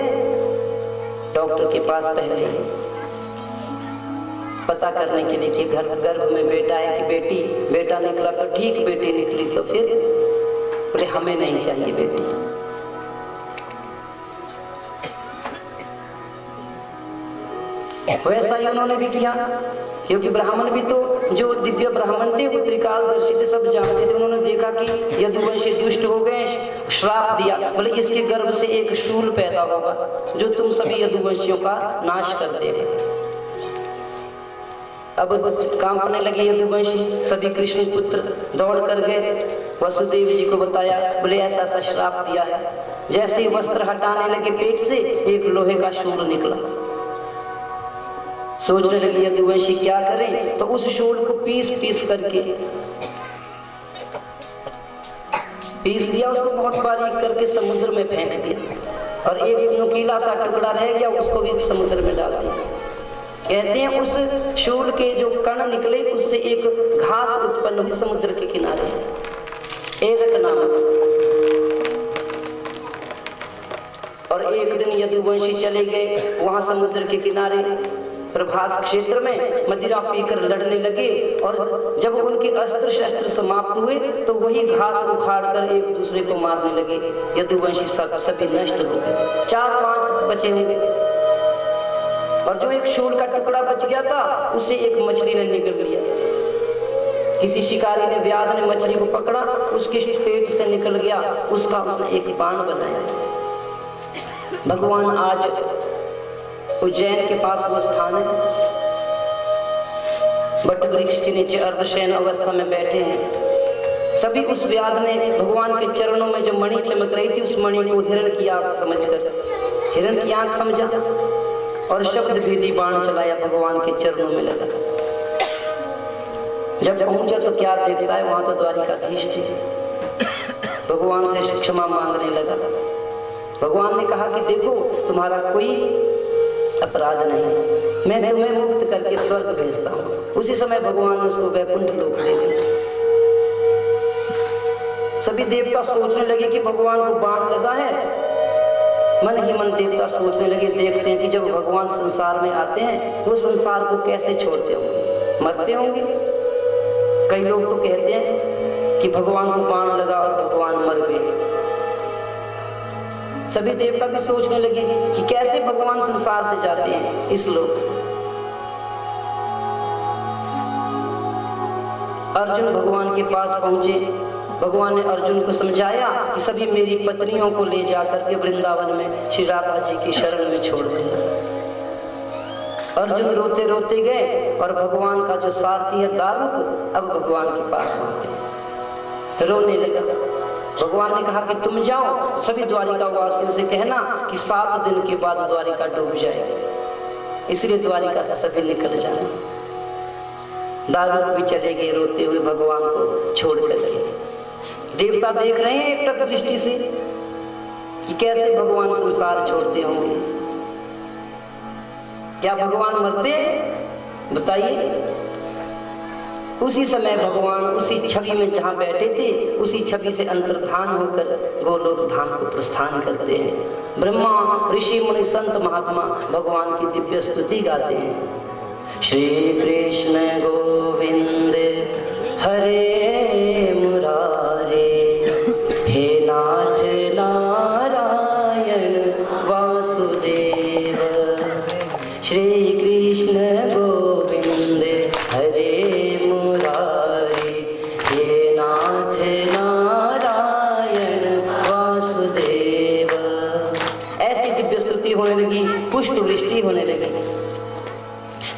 डॉक्टर के पास पहले पता करने के लिए कि गर्भ में बेटा है कि बेटी। बेटा निकला तो ठीक, बेटी निकली तो फिर बोले हमें नहीं चाहिए बेटी। वैसा ही उन्होंने भी किया, क्योंकि ब्राह्मण भी तो, जो दिव्य ब्राह्मण थे वो त्रिकालदर्शी थे, सब जानते थे। उन्होंने देखा कि यदुवंशी दुष्ट हो गए, श्राप दिया, बोले इसके गर्भ से एक शूल पैदा होगा जो तुम सभी यदुवंशियों का नाश कर देगा। अब काम करने लगे यदुवंशी, सभी कृष्ण पुत्र दौड़ कर गए, वसुदेव जी को बताया, बोले ऐसा ऐसा श्राप दिया है। जैसे ही वस्त्र हटाने लगे पेट से, एक लोहे का शूल निकला। सोचने लगे यदुवंशी क्या करें, तो उस शूल को पीस करके पीस दिया, उसको बहुत बारीक करके समुद्र में फेंक दिया और एक नुकीला सा टुकड़ा रह गया, उसको भी समुद्र में डाल दिया। कहते हैं उस शूल के जो कण निकले उससे एक घास उत्पन्न हुई समुद्र के किनारे, एरक नामक। और एक दिन यदुवंशी चले गए वहां समुद्र के किनारे प्रभास क्षेत्र में, मदिरा पीकर लड़ने लगे और जब उनके अस्त्र शस्त्र समाप्त हुए तो वही घास उखाड़ कर एक दूसरे को मारने लगे। यदुवंशी सभी नष्ट हो गए, 4-5 बचे होंगे। और जो एक शूल का टुकड़ा बच गया था उसे एक मछली ने निगल लिया। किसी शिकारी ने, व्याध ने मछली को पकड़ा, उसके पेट से निकल गया, उसका उसने एक बाण बनाया। भगवान आज उज्जैन के पास वो स्थान है, बट वृक्ष के नीचे अर्धशयन अवस्था में बैठे हैं। तभी उस व्याध ने भगवान के चरणों में जो मणि चमक रही थी, उस मणि को हिरण की आंख समझकर, हिरण की आंख समझा और शब्द भेदी बाण चलाया, भगवान के चरणों में लगा। जब पहुंचा तो क्या देखता है, वहां तो द्वारिकाधीश थे। भगवान से क्षमा मांगने लगा। भगवान ने कहा कि देखो तुम्हारा कोई अपराध नहीं, मैं तुम्हें मुक्त करके स्वर्ग भेजता हूँ। उसी समय भगवान ने उसको वैकुंठ लोक दे दिया। सभी देवता सोचने लगे कि भगवान को बाण लगा है। मन ही मन देवता सोचने लगे, देखते हैं कि जब भगवान संसार में आते हैं वो संसार को कैसे छोड़ते होंगे, मरते होंगे। कई लोग तो कहते हैं कि भगवान को बाण लगा और भगवान मर गए। सभी देवता भी सोचने लगे कि कैसे भगवान संसार से जाते हैं इस लोक से। अर्जुन भगवान के पास पहुंचे। भगवान ने अर्जुन को समझाया कि सभी मेरी पत्नियों को ले जाकर के वृंदावन में श्री राधा जी की शरण में छोड़ दें। अर्जुन रोते रोते गए और भगवान का जो सारथी है दारुक, अब भगवान के पास पहुंचे, रोने लगा। भगवान ने कहा कि तुम जाओ, सभी द्वारिका वासियों से कहना कि 7 दिन के बाद द्वारिका डूब जाएगी, इसलिए द्वारिका से सभी निकल जाए। दारुक भी चले गए रोते हुए, भगवान को छोड़ कर गए। देवता देख रहे हैं एक टक दृष्टि से कि कैसे भगवान संसार छोड़ते होंगे। क्या भगवान मरते? बताइए। उसी समय भगवान उसी छवि में जहाँ बैठे थे, उसी छवि से अंतर्धान होकर गोलोक धाम को प्रस्थान करते हैं। ब्रह्मा, ऋषि, मुनि, संत, महात्मा भगवान की दिव्य स्तुति गाते हैं। श्री कृष्ण गोविंद हरे मुरारे, हे नाथ नारायण वासुदेव। श्री कृष्ण गोविंद हरे मुरारे, हे नाथ नारायण वासुदेव। ऐसी दिव्य स्तुति होने लगी, पुष्प वृष्टि होने लगी।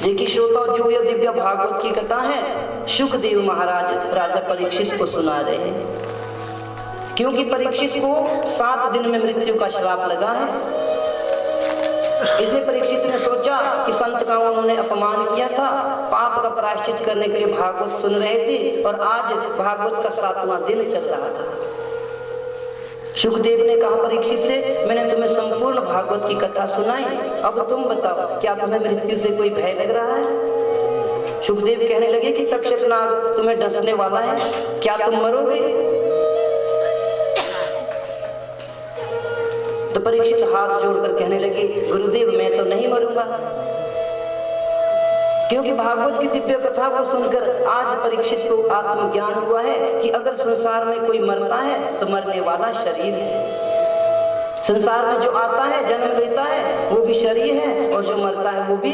देखिए श्रोता, जो यह दिव्य भागवत की कथा है, सुखदेव महाराज राजा परीक्षित को सुना रहे हैं। क्योंकि परीक्षित को 7 दिन में मृत्यु का श्राप लगा है। इसलिए परीक्षित ने सोचा कि संत का उन्होंने अपमान किया था, पाप का प्रायश्चित करने के लिए भागवत सुन रहे थे और आज भागवत का 7वां दिन चल रहा था। सुखदेव ने कहा परीक्षित से, मैंने तुम्हें संपूर्ण भागवत की कथा सुनाई, अब तुम बताओ क्या तुम्हें मृत्यु से कोई भय लग रहा है? सुखदेव कहने लगे कि तक्षक नाग तुम्हें डसने वाला है, क्या तुम मरोगे? तो परीक्षित हाथ जोड़कर कहने लगे, गुरुदेव मैं तो नहीं मरूंगा। क्योंकि भागवत की दिव्य कथा को सुनकर आज परीक्षित को आत्मज्ञान हुआ है कि अगर संसार में कोई मरता है तो मरने वाला शरीर है। संसार में जो आता है, जन्म लेता है, वो भी शरीर है और जो मरता है वो भी।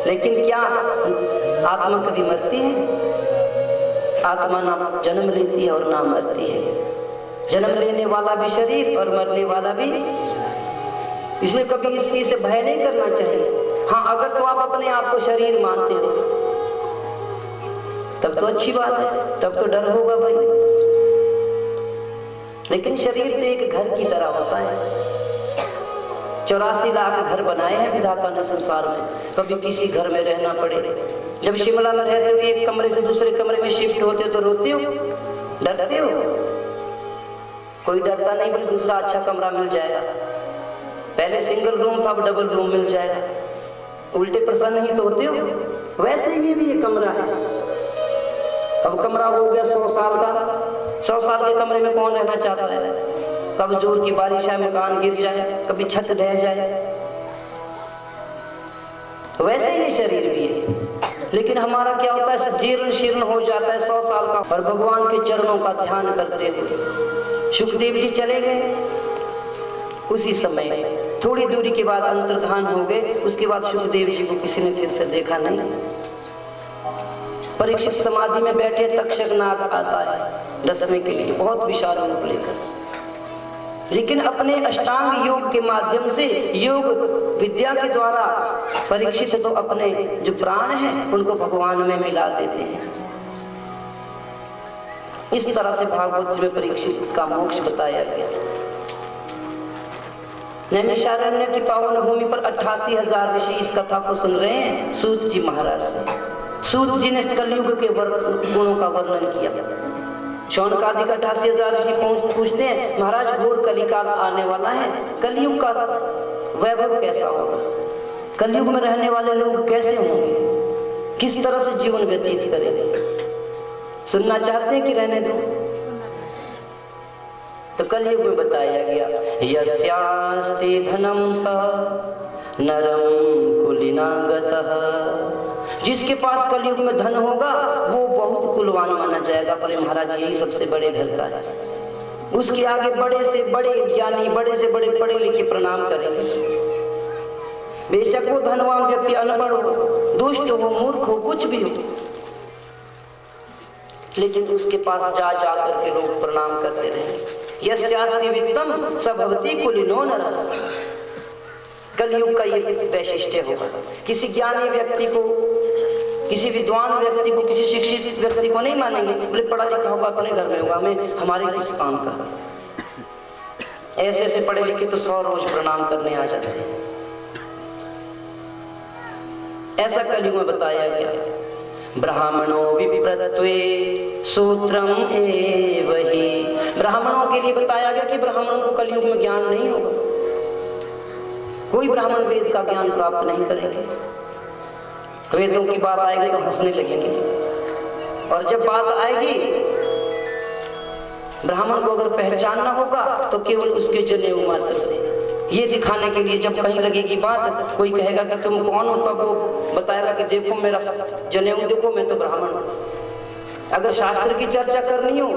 लेकिन क्या आत्मा कभी मरती है? आत्मा ना जन्म लेती है और ना मरती है। जन्म लेने वाला भी शरीर और मरने वाला भी। इसलिए कभी इस चीज से भय नहीं करना चाहिए। हाँ, अगर तो आप अपने आप को शरीर मानते हो तब तो अच्छी बात है, तब तो डर होगा भाई। लेकिन शरीर तो एक घर की तरह होता है। 84 लाख घर बनाए हैं विधाता ने संसार में, कभी किसी घर में रहना पड़े। जब शिमला में रहते हो, एक कमरे से दूसरे कमरे में शिफ्ट होते हो तो रोते हो, डरते हो? कोई डरता नहीं, बल्कि दूसरा अच्छा कमरा मिल जाएगा। पहले सिंगल रूम था, अब डबल रूम मिल जाएगा। उल्टे प्रसन्न ही तो होते हो। वैसे ये भी ये कमरा है। अब कमरा हो गया 100 साल का। 100 साल के कमरे में कौन रहना चाहता है? कब जोर की बारिश आए, मकान गिर जाए, कभी छत ढह जाए। वैसे ही शरीर भी है। लेकिन हमारा क्या होता है, जीर्ण शीर्ण हो जाता है 100 साल का। और भगवान के चरणों का ध्यान करते हुए सुखदेव जी चले गए। उसी समय थोड़ी दूरी के बाद अंतर्धान हो गए। उसके बाद सुखदेव जी को किसी ने फिर से देखा नहीं। परीक्षित समाधि में बैठे, तक्षक नाग आता है डसने के लिए, बहुत विशाल रूप लेकर। लेकिन अपने अष्टांग योग के माध्यम से, योग विद्या के द्वारा परीक्षित तो अपने जो प्राण हैं उनको भगवान में मिला देते हैं। इस तरह से भागवत में परीक्षित का मोक्ष बताया गया। नैमिषारण्य की पावन भूमि पर 88,000 ऋषि इस कथा को सुन रहे हैं सूत जी महाराज से। सूत जी ने कलयुग के गुणों का वर्णन किया। शौनकादिक 88,000 ऋषि पूछते हैं, महाराज घोर कलिकाल आने वाला है, कलयुग का वैभव कैसा होगा? कलयुग में रहने वाले लोग कैसे होंगे? किस तरह से जीवन व्यतीत करेंगे? सुनना चाहते हैं कि रहने दो? तो कलयुग में बताया गया, यस्यास्ति धनम स नरम कुलीनागतः। जिसके पास कलयुग में धन होगा वो बहुत कुलवान माना जाएगा। पर महाराज यही सबसे बड़े घर का है। उसके आगे बड़े से बड़े ज्ञानी, बड़े से बड़े पढ़े लिखे प्रणाम करेंगे। बेशक वो धनवान व्यक्ति अनपढ़ हो, दुष्ट हो, मूर्ख हो, कुछ भी हो, लेकिन उसके पास जा करके लोग प्रणाम करते रहे। यस्यास्ति वित्तम स भवति कुलीनो नरः। कलयुग का ये वैशिष्ट्य होगा। किसी ज्ञानी व्यक्ति को, किसी विद्वान व्यक्ति को, किसी शिक्षित व्यक्ति को नहीं मानेंगे। बोले पढ़ा लिखा होगा, अपने घर में होगा, हमें हमारे किस काम का। ऐसे ऐसे पढ़े लिखे तो 100 रोज प्रणाम करने आ जाते हैं। ऐसा कलयुग में बताया गया। ब्राह्मणों विप्रत्वे सूत्रम एव हि। ब्राह्मणों के लिए बताया गया कि ब्राह्मणों को कलयुग में ज्ञान नहीं होगा। कोई ब्राह्मण वेद का ज्ञान प्राप्त नहीं करेंगे। वेदों की बात आएगी तो हंसने लगेंगे। और जब बात आएगी ब्राह्मण को अगर पहचानना होगा तो केवल उसके जनेऊ मात्र से, ये दिखाने के लिए जब कहीं लगेगी बात, कोई कहेगा कि तुम कौन हो, तब वो बताएगा कि देखो मेरा जनेऊ देखो, मैं तो ब्राह्मण हूं। अगर शास्त्र की चर्चा करनी हो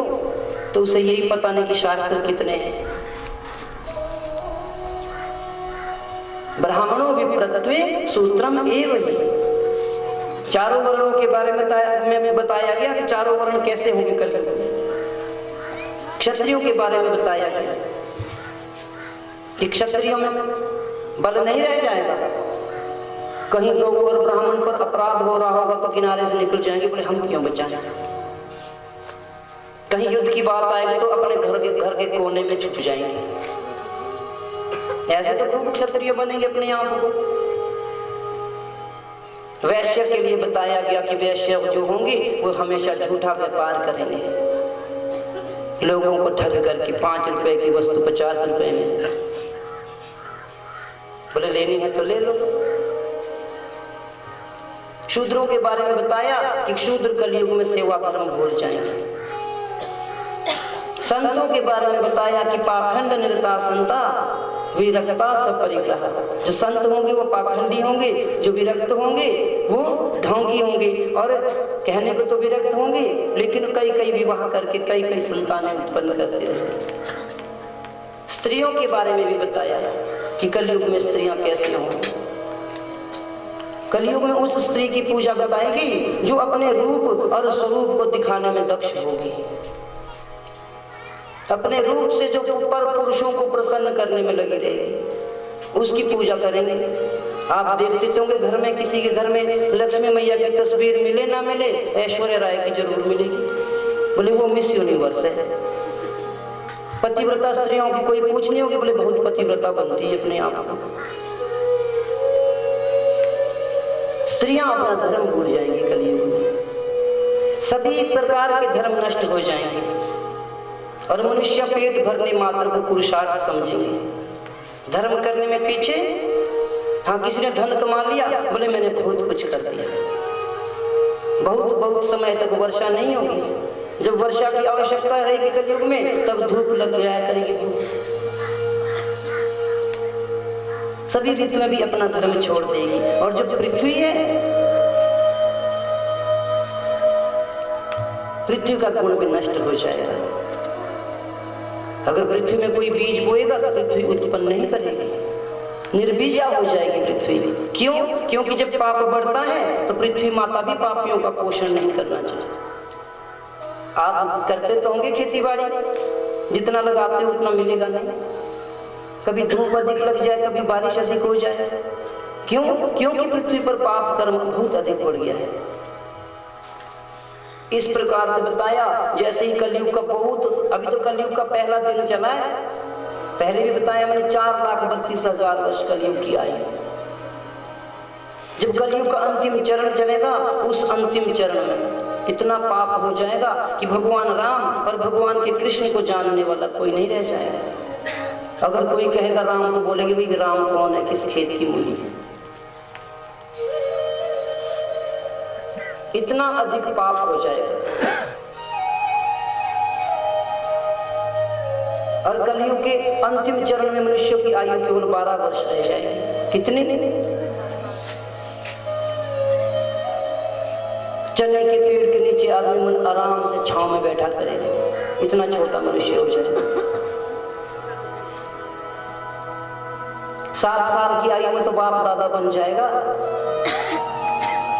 तो उसे यही पता नहीं कि शास्त्र कितने हैं। ब्राह्मणों विप्रत्वे सूत्रम एव हि। चारों वर्णों के बारे में बताया गया कि चारों वर्ण कैसे होंगे कलयुग में। क्षत्रियों के बारे में बताया गया कि क्षत्रियों में बल नहीं रह जाएगा। कहीं गौ और ब्राह्मण पर अपराध हो रहा होगा तो किनारे से निकल जाएंगे, बोले हम क्यों बचाएं। कहीं युद्ध की बात आएगी तो अपने घर के कोने में छुप जाएंगे। ऐसे तो खूब क्षत्रिय बनेंगे अपने आप को। वैश्य के लिए बताया गया कि वैश्य जो होंगे वो हमेशा झूठा व्यापार करेंगे, लोगों को ठग करके 5 रुपए की वस्तु 50 रुपए में, बोले लेनी है तो ले लो। शूद्रों के बारे में बताया कि शूद्र कलयुग में सेवा धर्म भूल जाएंगे। संतों के बारे में बताया कि पाखंड निरता संता विरक्ता सपरिग्रह। जो संत होंगे वो पाखंडी होंगे, जो विरक्त होंगे वो ढोंगी होंगे, और कहने को तो विरक्त होंगे लेकिन कई विवाह करके कई संतानें उत्पन्न करते रहेंगे। स्त्रियों के बारे में भी बताया कि कलयुग में स्त्रियां कैसी होंगी। कलयुग में उस स्त्री की पूजा बताएगी जो अपने रूप और स्वरूप को दिखाने में दक्ष होगी, अपने रूप से जो पर पुरुषों को प्रसन्न करने में लगी रहेगी, उसकी पूजा करेंगे। आप देखते होंगे घर में, किसी के घर में लक्ष्मी मैया की तस्वीर मिले ना मिले, ऐश्वर्या राय की जरूर मिलेगी, बोले वो मिस यूनिवर्स है। पतिव्रता स्त्रियों की कोई पूछ नहीं होगी, बोले बहुत पतिव्रता बनती है अपने आप को। स्त्रियां अपना धर्म भूल जाएंगी कलयुग में, सभी प्रकार के धर्म नष्ट हो जाएंगे और मनुष्य पेट भरने मात्र को पुरुषार्थ समझेंगे। धर्म करने में पीछे, हाँ किसी ने धन कमा लिया, बोले मैंने बहुत कुछ कर दिया। बहुत समय तक वर्षा नहीं होगी, जब वर्षा की आवश्यकता रहेगी कलयुग में तब धूप लग जाया करेगी। सभी ऋतुएं भी अपना धर्म छोड़ देगी, और जब पृथ्वी है, पृथ्वी का गुण भी नष्ट हो जाएगा। अगर पृथ्वी में कोई बीज बोएगा तो पृथ्वी उत्पन्न नहीं करेगी, निर्बीजा हो जाएगी पृथ्वी। क्यों? क्योंकि जब पाप बढ़ता है तो पृथ्वी माता भी पापियों का पोषण नहीं करना चाहिए। आप करते तो होंगे खेती बाड़ी, जितना लगाते हो उतना मिलेगा नहीं। कभी धूप अधिक लग जाए, कभी बारिश अधिक हो जाए। क्यों? क्योंकि पृथ्वी पर पाप कर्म बहुत अधिक बढ़ गया है। इस प्रकार से बताया, जैसे ही कलयुग का बहुत, अभी तो कलयुग का पहला दिन चला है, पहले भी बताया मैंने 4,32,000 वर्ष कलयुग की आयु। जब कलयुग का अंतिम चरण चलेगा, उस अंतिम चरण में इतना पाप हो जाएगा कि भगवान राम और भगवान के कृष्ण को जानने वाला कोई नहीं रह जाएगा। अगर कोई कहेगा राम, तो बोलेंगे भाई राम कौन है, किस खेत की मूली है। इतना अधिक पाप हो जाएगा। और कलयुग के अंतिम चरण में मनुष्यों की आयु केवल 12 वर्ष रह जाएगी। कितनी? चने के पेड़ के नीचे आदमी मन आराम से छांव में बैठा करेगा, इतना छोटा मनुष्य हो जाएगा। 7 साल की आयु में तो बाप दादा बन जाएगा।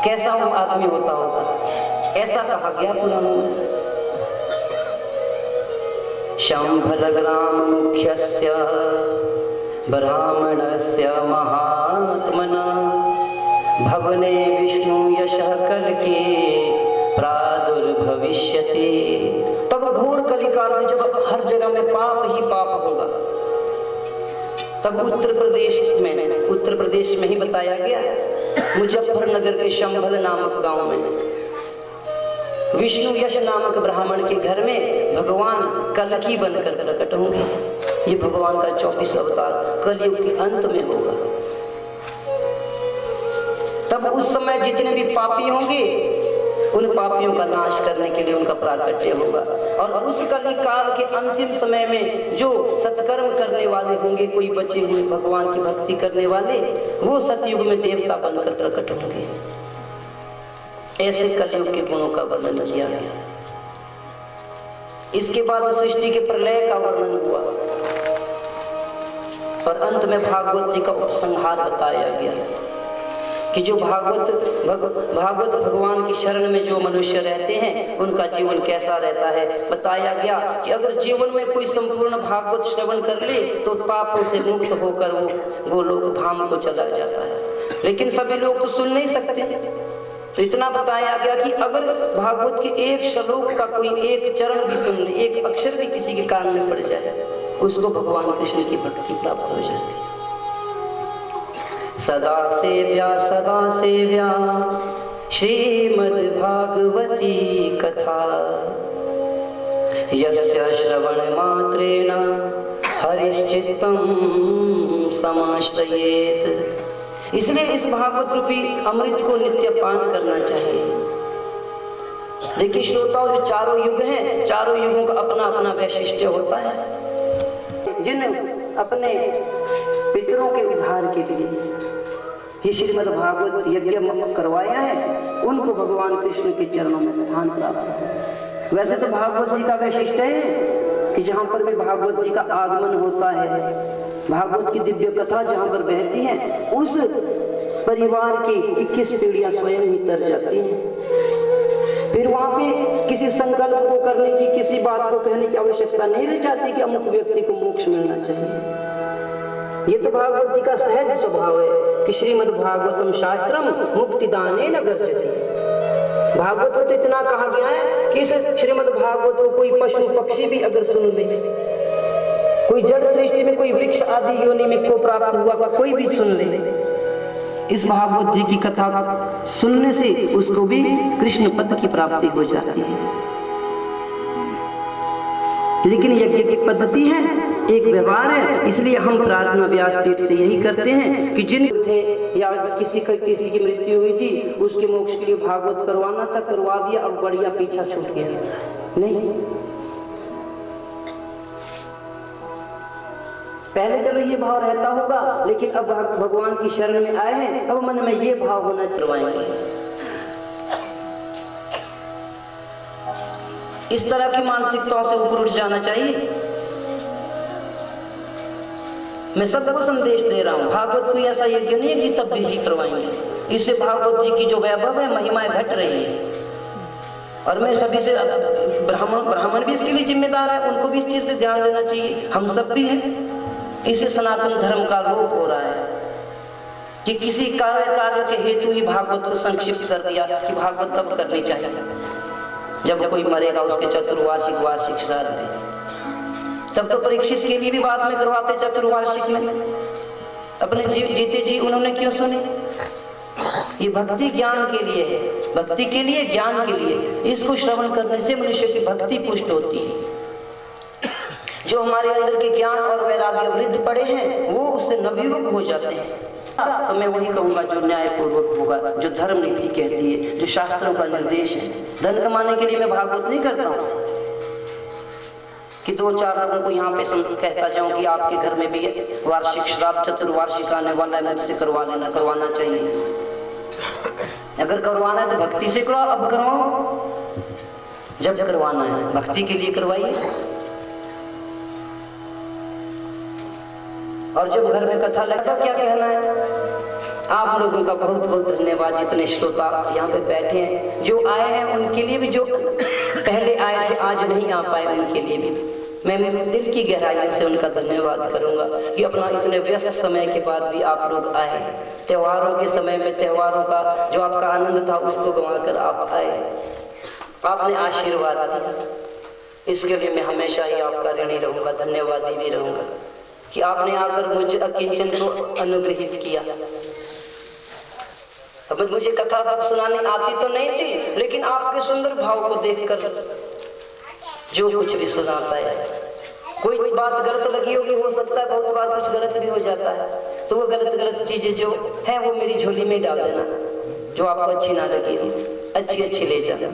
कैसा वो आदमी होता होगा, ऐसा कहा गया पुराणों में। शंभलग्राम मुख्यस्य ब्राह्मणस्य महात्मना भवने विष्णु यशः कल्के प्रादुर्भविष्यति। तब घोर कलिकाल में जब हर जगह में पाप ही पाप होगा, तब उत्तर प्रदेश में ही बताया गया, मुजफ्फरनगर के शंभल नामक गांव में विष्णु यश नामक ब्राह्मण के घर में भगवान कल्की बनकर प्रकट होंगे। ये भगवान का 24 अवतार कलयुग के अंत में होगा। तब उस समय जितने भी पापी होंगे, उन पापियों का नाश करने के लिए उनका प्राकट्य होगा। और उस कलिकाल के अंतिम समय में जो सत्कर्म करने वाले होंगे, कोई बचे हुए भगवान की भक्ति करने वाले, वो सतयुग में देवता बनकर प्रकट होंगे। ऐसे कलयुग के गुणों का वर्णन किया गया। इसके बाद सृष्टि के प्रलय का वर्णन हुआ और अंत में भागवत जी का उपसंहार बताया गया कि जो भागवत भगवान की शरण में जो मनुष्य रहते हैं, उनका जीवन कैसा रहता है। बताया गया कि अगर जीवन में कोई संपूर्ण भागवत श्रवण कर ले तो पापों से मुक्त होकर वो गोलोक धाम को चला जाता है। लेकिन सभी लोग तो सुन नहीं सकते, तो इतना बताया गया कि अगर भागवत के एक श्लोक का कोई एक चरण भी सुन ले, एक अक्षर भी किसी के कान में पड़ जाए, उसको भगवान कृष्ण की भक्ति प्राप्त हो जाती है। सदा सेव्या श्रीमद् भागवती कथा, यस्य श्रवण मात्रेण हरिश्चित्तं समाश्रयेत। इसलिए इस भागवत रूपी अमृत को नित्य पान करना चाहिए। देखिए श्रोताओं, जो चारों युग हैं, चारों युगों का अपना अपना वैशिष्ट्य होता है। जिन अपने पितरों के उद्धार के लिए ये श्रीमद् भागवत यज्ञ करवाया है, उनको भगवान कृष्ण के चरणों में स्थान प्राप्त है। वैसे तो भागवत जी का वैशिष्ट्य है कि जहाँ पर भी भागवत जी का आगमन होता है, भागवत की दिव्य कथा जहाँ पर बहती है, उस परिवार की 21 पीढ़ियां स्वयं ही तर जाती हैं। फिर वहाँ पे किसी संकल्प को करने की, किसी बात को कहने की आवश्यकता नहीं रह जाती कि अमुक व्यक्ति को मोक्ष मिलना चाहिए। ये तो भागवत जी का सहज स्वभाव है कि श्रीमद् भागवतम शास्त्रम मुक्तिदानेन गच्छति। भागवत में तो इतना कहा गया है कि इस श्रीमद् भागवत को कोई पशु पक्षी भी अगर सुन ले, कोई जड़ सृष्टि में कोई वृक्ष आदि योनि में को प्राप्त हुआ कोई भी सुन ले, इस भागवत जी की कथा सुनने से उसको भी कृष्ण पद की प्राप्ति हो जाती है। लेकिन यज्ञ की पद्धति है, एक व्यवहार है, इसलिए हम प्रार्थना व्यासपीठ से यही करते हैं कि जिन थे या किसी की मृत्यु हुई थी, उसके मोक्ष के लिए भागवत करवाना था, करवा दिया, अब बढ़िया पीछा छूट गया नहीं। पहले चलो ये भाव रहता होगा, लेकिन अब भगवान की शरण में आए हैं, अब मन में ये भाव होना चाहिए। इस तरह की मानसिकताओं से ऊपर उठ जाना चाहिए। मैं सबको संदेश दे रहा हूँ, भागवत कोई ऐसा यज्ञ नहीं है कि तब भी ही करवाएंगे। इससे भागवत जी की जो वैभव है, महिमाएं घट रही है। और मैं सभी से, ब्राह्मण भी इसके लिए जिम्मेदार है, उनको भी इस चीज पे ध्यान देना चाहिए, हम सब भी हैं। इससे सनातन धर्म का लोप हो रहा है कि किसी कार्य के हेतु ही भागवत को संक्षिप्त कर दिया कि भागवत तब करनी चाहिए जब कोई मरेगा, उसके चतुर्वार्षिक वार्षिक श्राद्ध में। तब तो परीक्षित के लिए भी बाद में करवाते चतुर्वार्षिक में, अपने जीते जी उन्होंने क्यों सुने? ये भक्ति ज्ञान के लिए है, भक्ति के लिए, ज्ञान के लिए। इसको श्रवण करने से मनुष्य की भक्ति पुष्ट होती है। जो हमारे अंदर के ज्ञान और वैराग्य वृद्ध पड़े हैं, वो उससे नवयुवक हो जाते हैं। तो मैं वही कहूंगा जो न्यायपूर्वक होगा, जो धर्म नीति कहती है, जो शास्त्रों का निर्देश है। धन कमाने के लिए मैं भागवत नहीं करता हूँ कि 2-4 लोगों को यहाँ पे कहता जाऊं कि आपके घर में भी वार्षिक श्राद्ध चतुर्वार्षिक आने वाला है, मुझसे करवा लेना, करवाना चाहिए। अगर करवाना है तो भक्ति से करवाओ, अब करवाओ। जब करवाना है भक्ति के लिए करवाइए। और जब घर में कथा लगा, क्या कहना है? आप लोगों का बहुत बहुत धन्यवाद, जितने श्रोता यहाँ पे बैठे हैं, जो आए हैं उनके लिए भी, जो पहले आए थे आज नहीं आ पाए उनके लिए भी मैं दिल की गहराई से उनका धन्यवाद करूंगा कि अपना इतने व्यस्त समय के बाद भी आप लोग आए। त्योहारों के समय में त्योहारों का जो आपका आनंद था उसको गंवाकर आप आए, आपने आशीर्वाद दिया। इसके लिए मैं हमेशा ही आपका ऋणी रहूंगा, धन्यवादी भी रहूंगा कि आपने आकर मुझे अकिंचन को अनुग्रहित किया। अब मुझे कथा सुनाने आती तो नहीं थी, लेकिन आपके सुंदर भाव को देखकर जो कुछ भी सुना पाया। कोई बात गलत लगी होगी, हो सकता है बहुत बार कुछ गलत भी हो जाता है, तो वो गलत चीजें जो है वो मेरी झोली में डाल देना, जो आपको अच्छी ना लगी अच्छी ले जाना।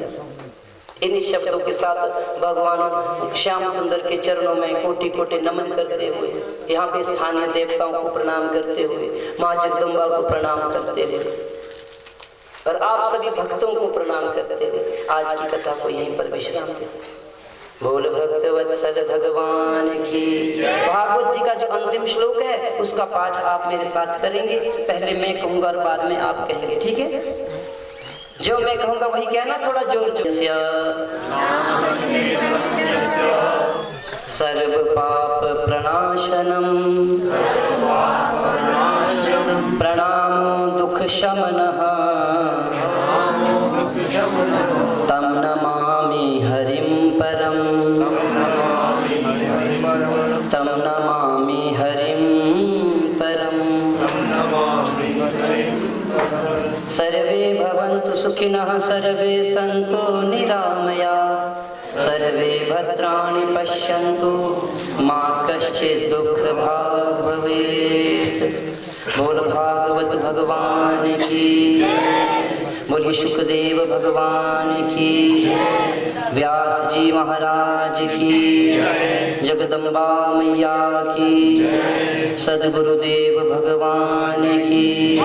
इन्हीं शब्दों के साथ भगवान श्याम सुंदर के चरणों में कोटि कोटि नमन करते हुए, यहाँ पे स्थानीय देवताओं को प्रणाम करते हुए, माँ जगदम्बा को प्रणाम करते हुए और आप सभी भक्तों को प्रणाम करते हुए आज की कथा को यहीं पर विश्राम देते। बोल भक्त वत्सल भगवान की। भागवत जी का जो अंतिम श्लोक है उसका पाठ आप मेरे साथ करेंगे। पहले मैं कहूँगा और बाद में आप कहेंगे, ठीक है? जो मैं कहूँगा वही कहना, थोड़ा जोर जोर। सर्व पाप प्रणाशनम प्रणामो दुख शमनः तं नमामि हरिं परं तं नमामि हरिं परं सर्वे भवन्तु सुखिनः सर्वे सन्तु निरामयाः सर्वे भद्राणि पश्यन्तु मा कश्चित् दुःखभाग् भवेत्। बोल भागवत भगवान की, बोलिए सुखदेव भगवान की, व्यास जी महाराज की, जगदम्बा मैया की, सद्गुरुदेव भगवान की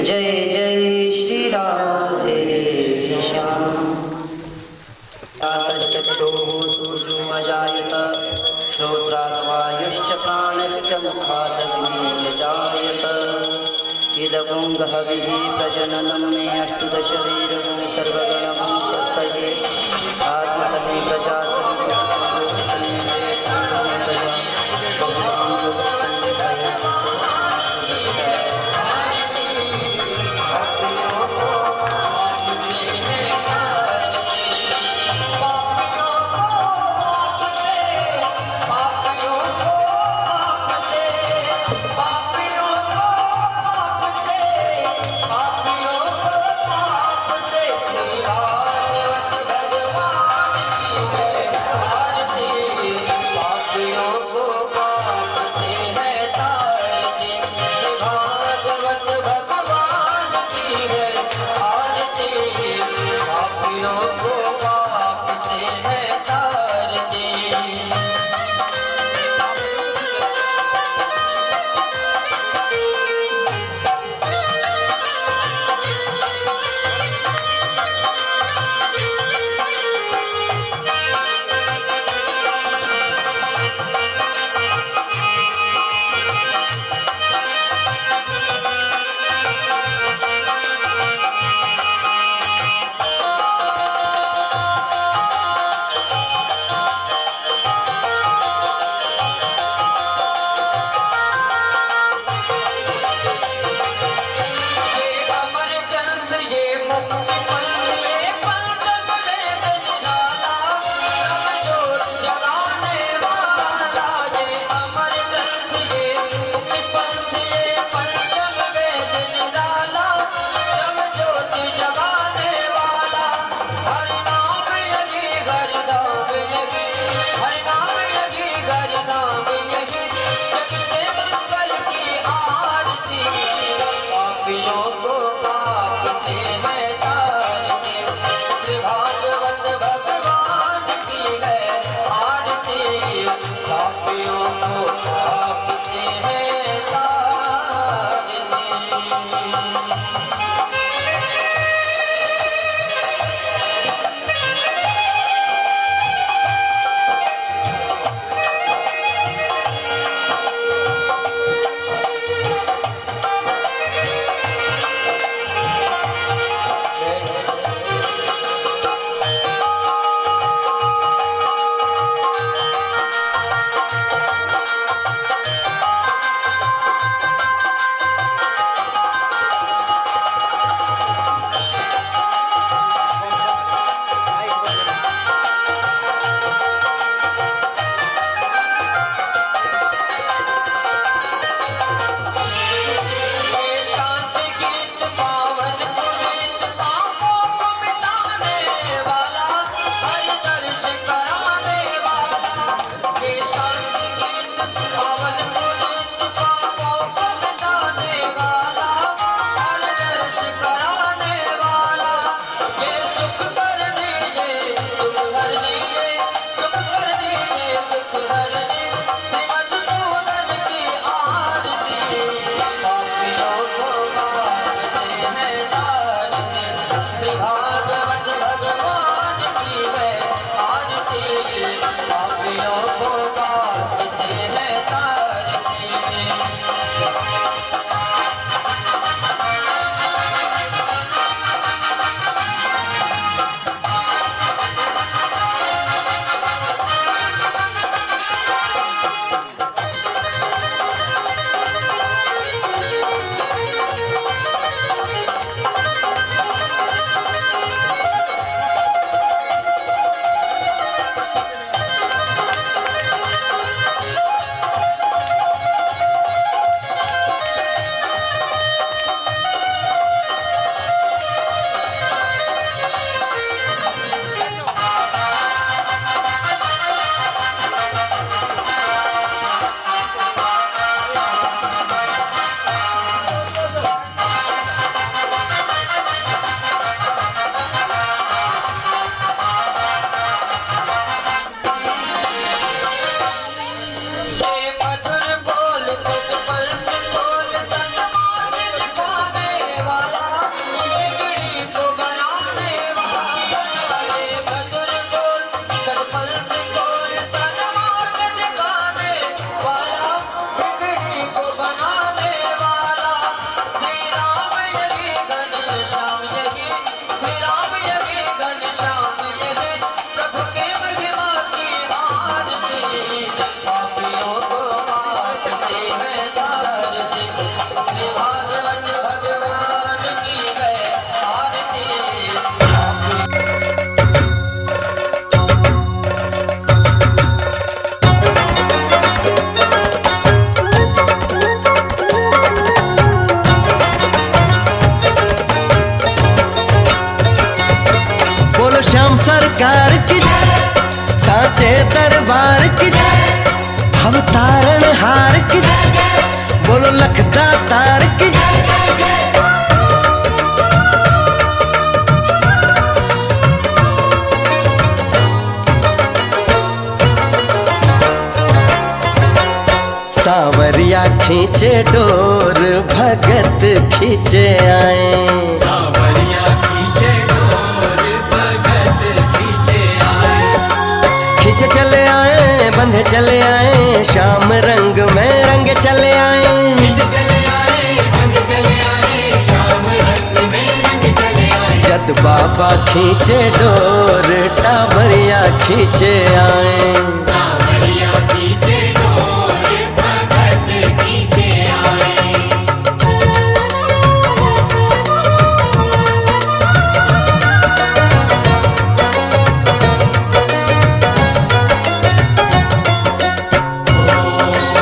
जय। जय श्री राधे श्याम। सूर्योऽजायत श्रोत्राद्वायुश्च प्राणश्च मुखादग्निर्यजायत इदपुङ्गहविः प्रजननं मे अष्टदशरीरं सर्वगणं स्वस्तये आत्मतमे सरकार की जय, सांचे दरबार की जय, अवतारण हार की जय, बोलो लखदा तार की जय। सांवरिया खींचे डोर भगत खींचे आए, सांवरिया खींचे डोर भगत खींचे आए, खींचे चले आए बंधे चले आए, श्याम रंग में रंग चले आए, खींचे चले आए रंग चले आए, श्याम रंग में रंग चले आए। जद बाबा खींचे डोर टावरिया खींचे आए, सांवरिया खींचे डोर भगत खींचे आए।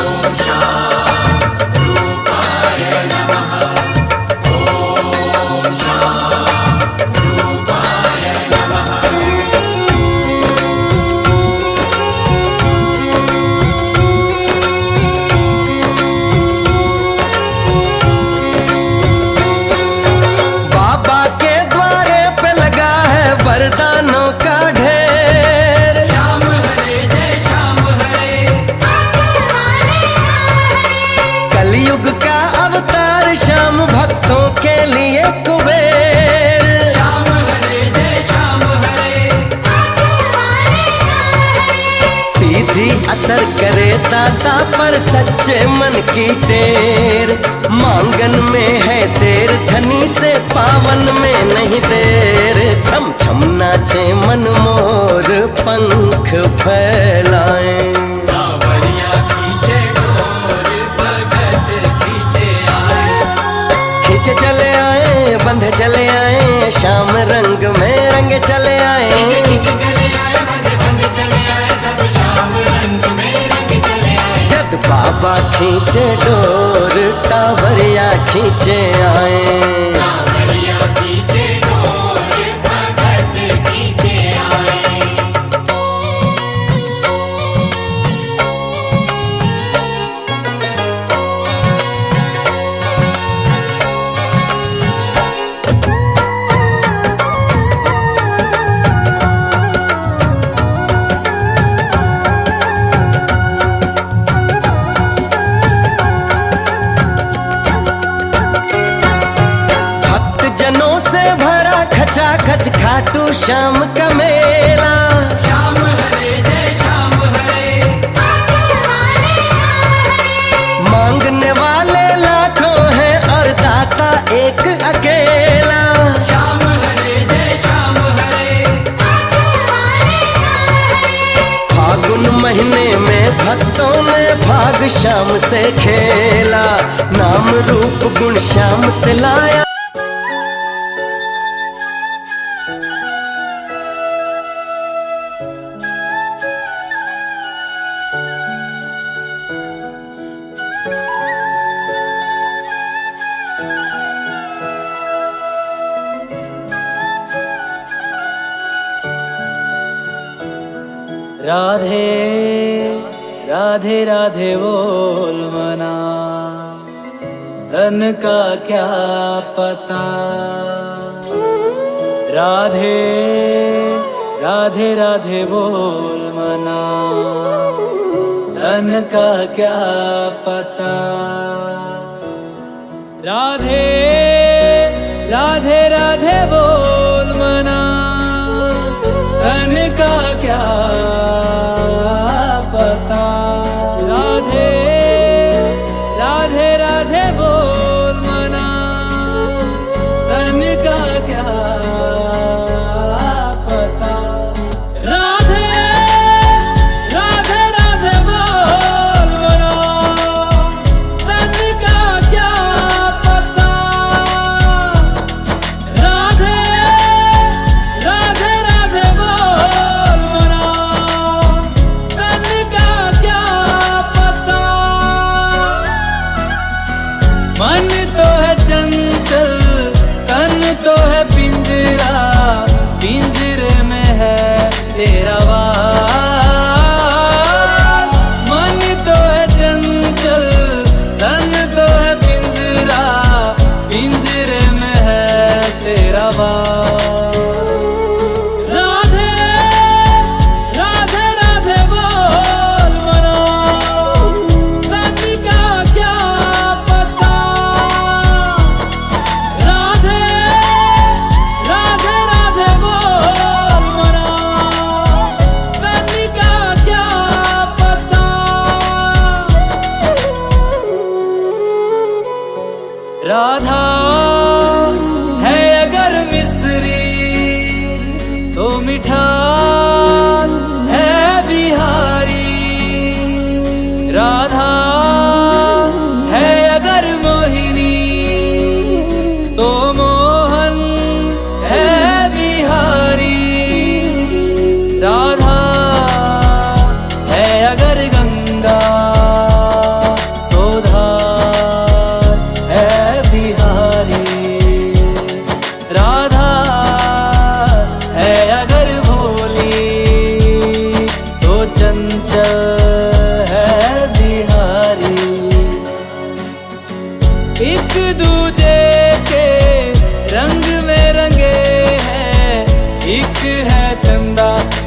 ओम शाम रूपाय नमः, ओम शाम रूपाय नमः। बाबा के द्वारे पे लगा है वरदानों का ढेर, श्याम हरे जय श्याम हरे, कलयुग का अवतार श्याम भक्तों के लिए कुबेर, श्याम हरे जय श्याम हरे, सीधी असर करे दाता पर सच्चे मन की टेर, मांगन में है देर धनी से पावन में नहीं देर, छम छम नाचे मन मोर पंख फैलाए, सांवरिया खींचे डोर भगत खींचे आए, खींचे चले आए बंधे चले आए, श्याम रंग में रंग चले आए, खींचे चले आए बंधे बंधे चले आए, सब श्याम रंग में रंग चले आए। जद बाबा खींचे डोर टावरिया खींचे आए, सांवरिया खींचे डोर भगत खींचे आए। भक्त जनों से भरा खचा खच खाटू श्याम का मेला, श्याम हरे जय श्याम हरे, मांगने वाले लाखों हैं और दाता एक अकेला, श्याम हरे जय श्याम हरे, फागुन महीने में भक्तों ने भाग श्याम से खेला, नाम रूप गुण श्याम से लाया, राधे राधे राधे बोल मना, धन का क्या पता, राधे राधे राधे बोल मना, धन का क्या पता, राधे राधे राधे बोल मना, धन का क्या पता, राधे राधे राधे बोल मना, धन का क्या पता, राधे राधे राधे बोल मना, धन का क्या पता, राधे राधे राधे बोल मना, धन का क्या पता, मन तो है चंचल तन तो है पिंजरा,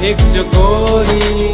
एक चकोरी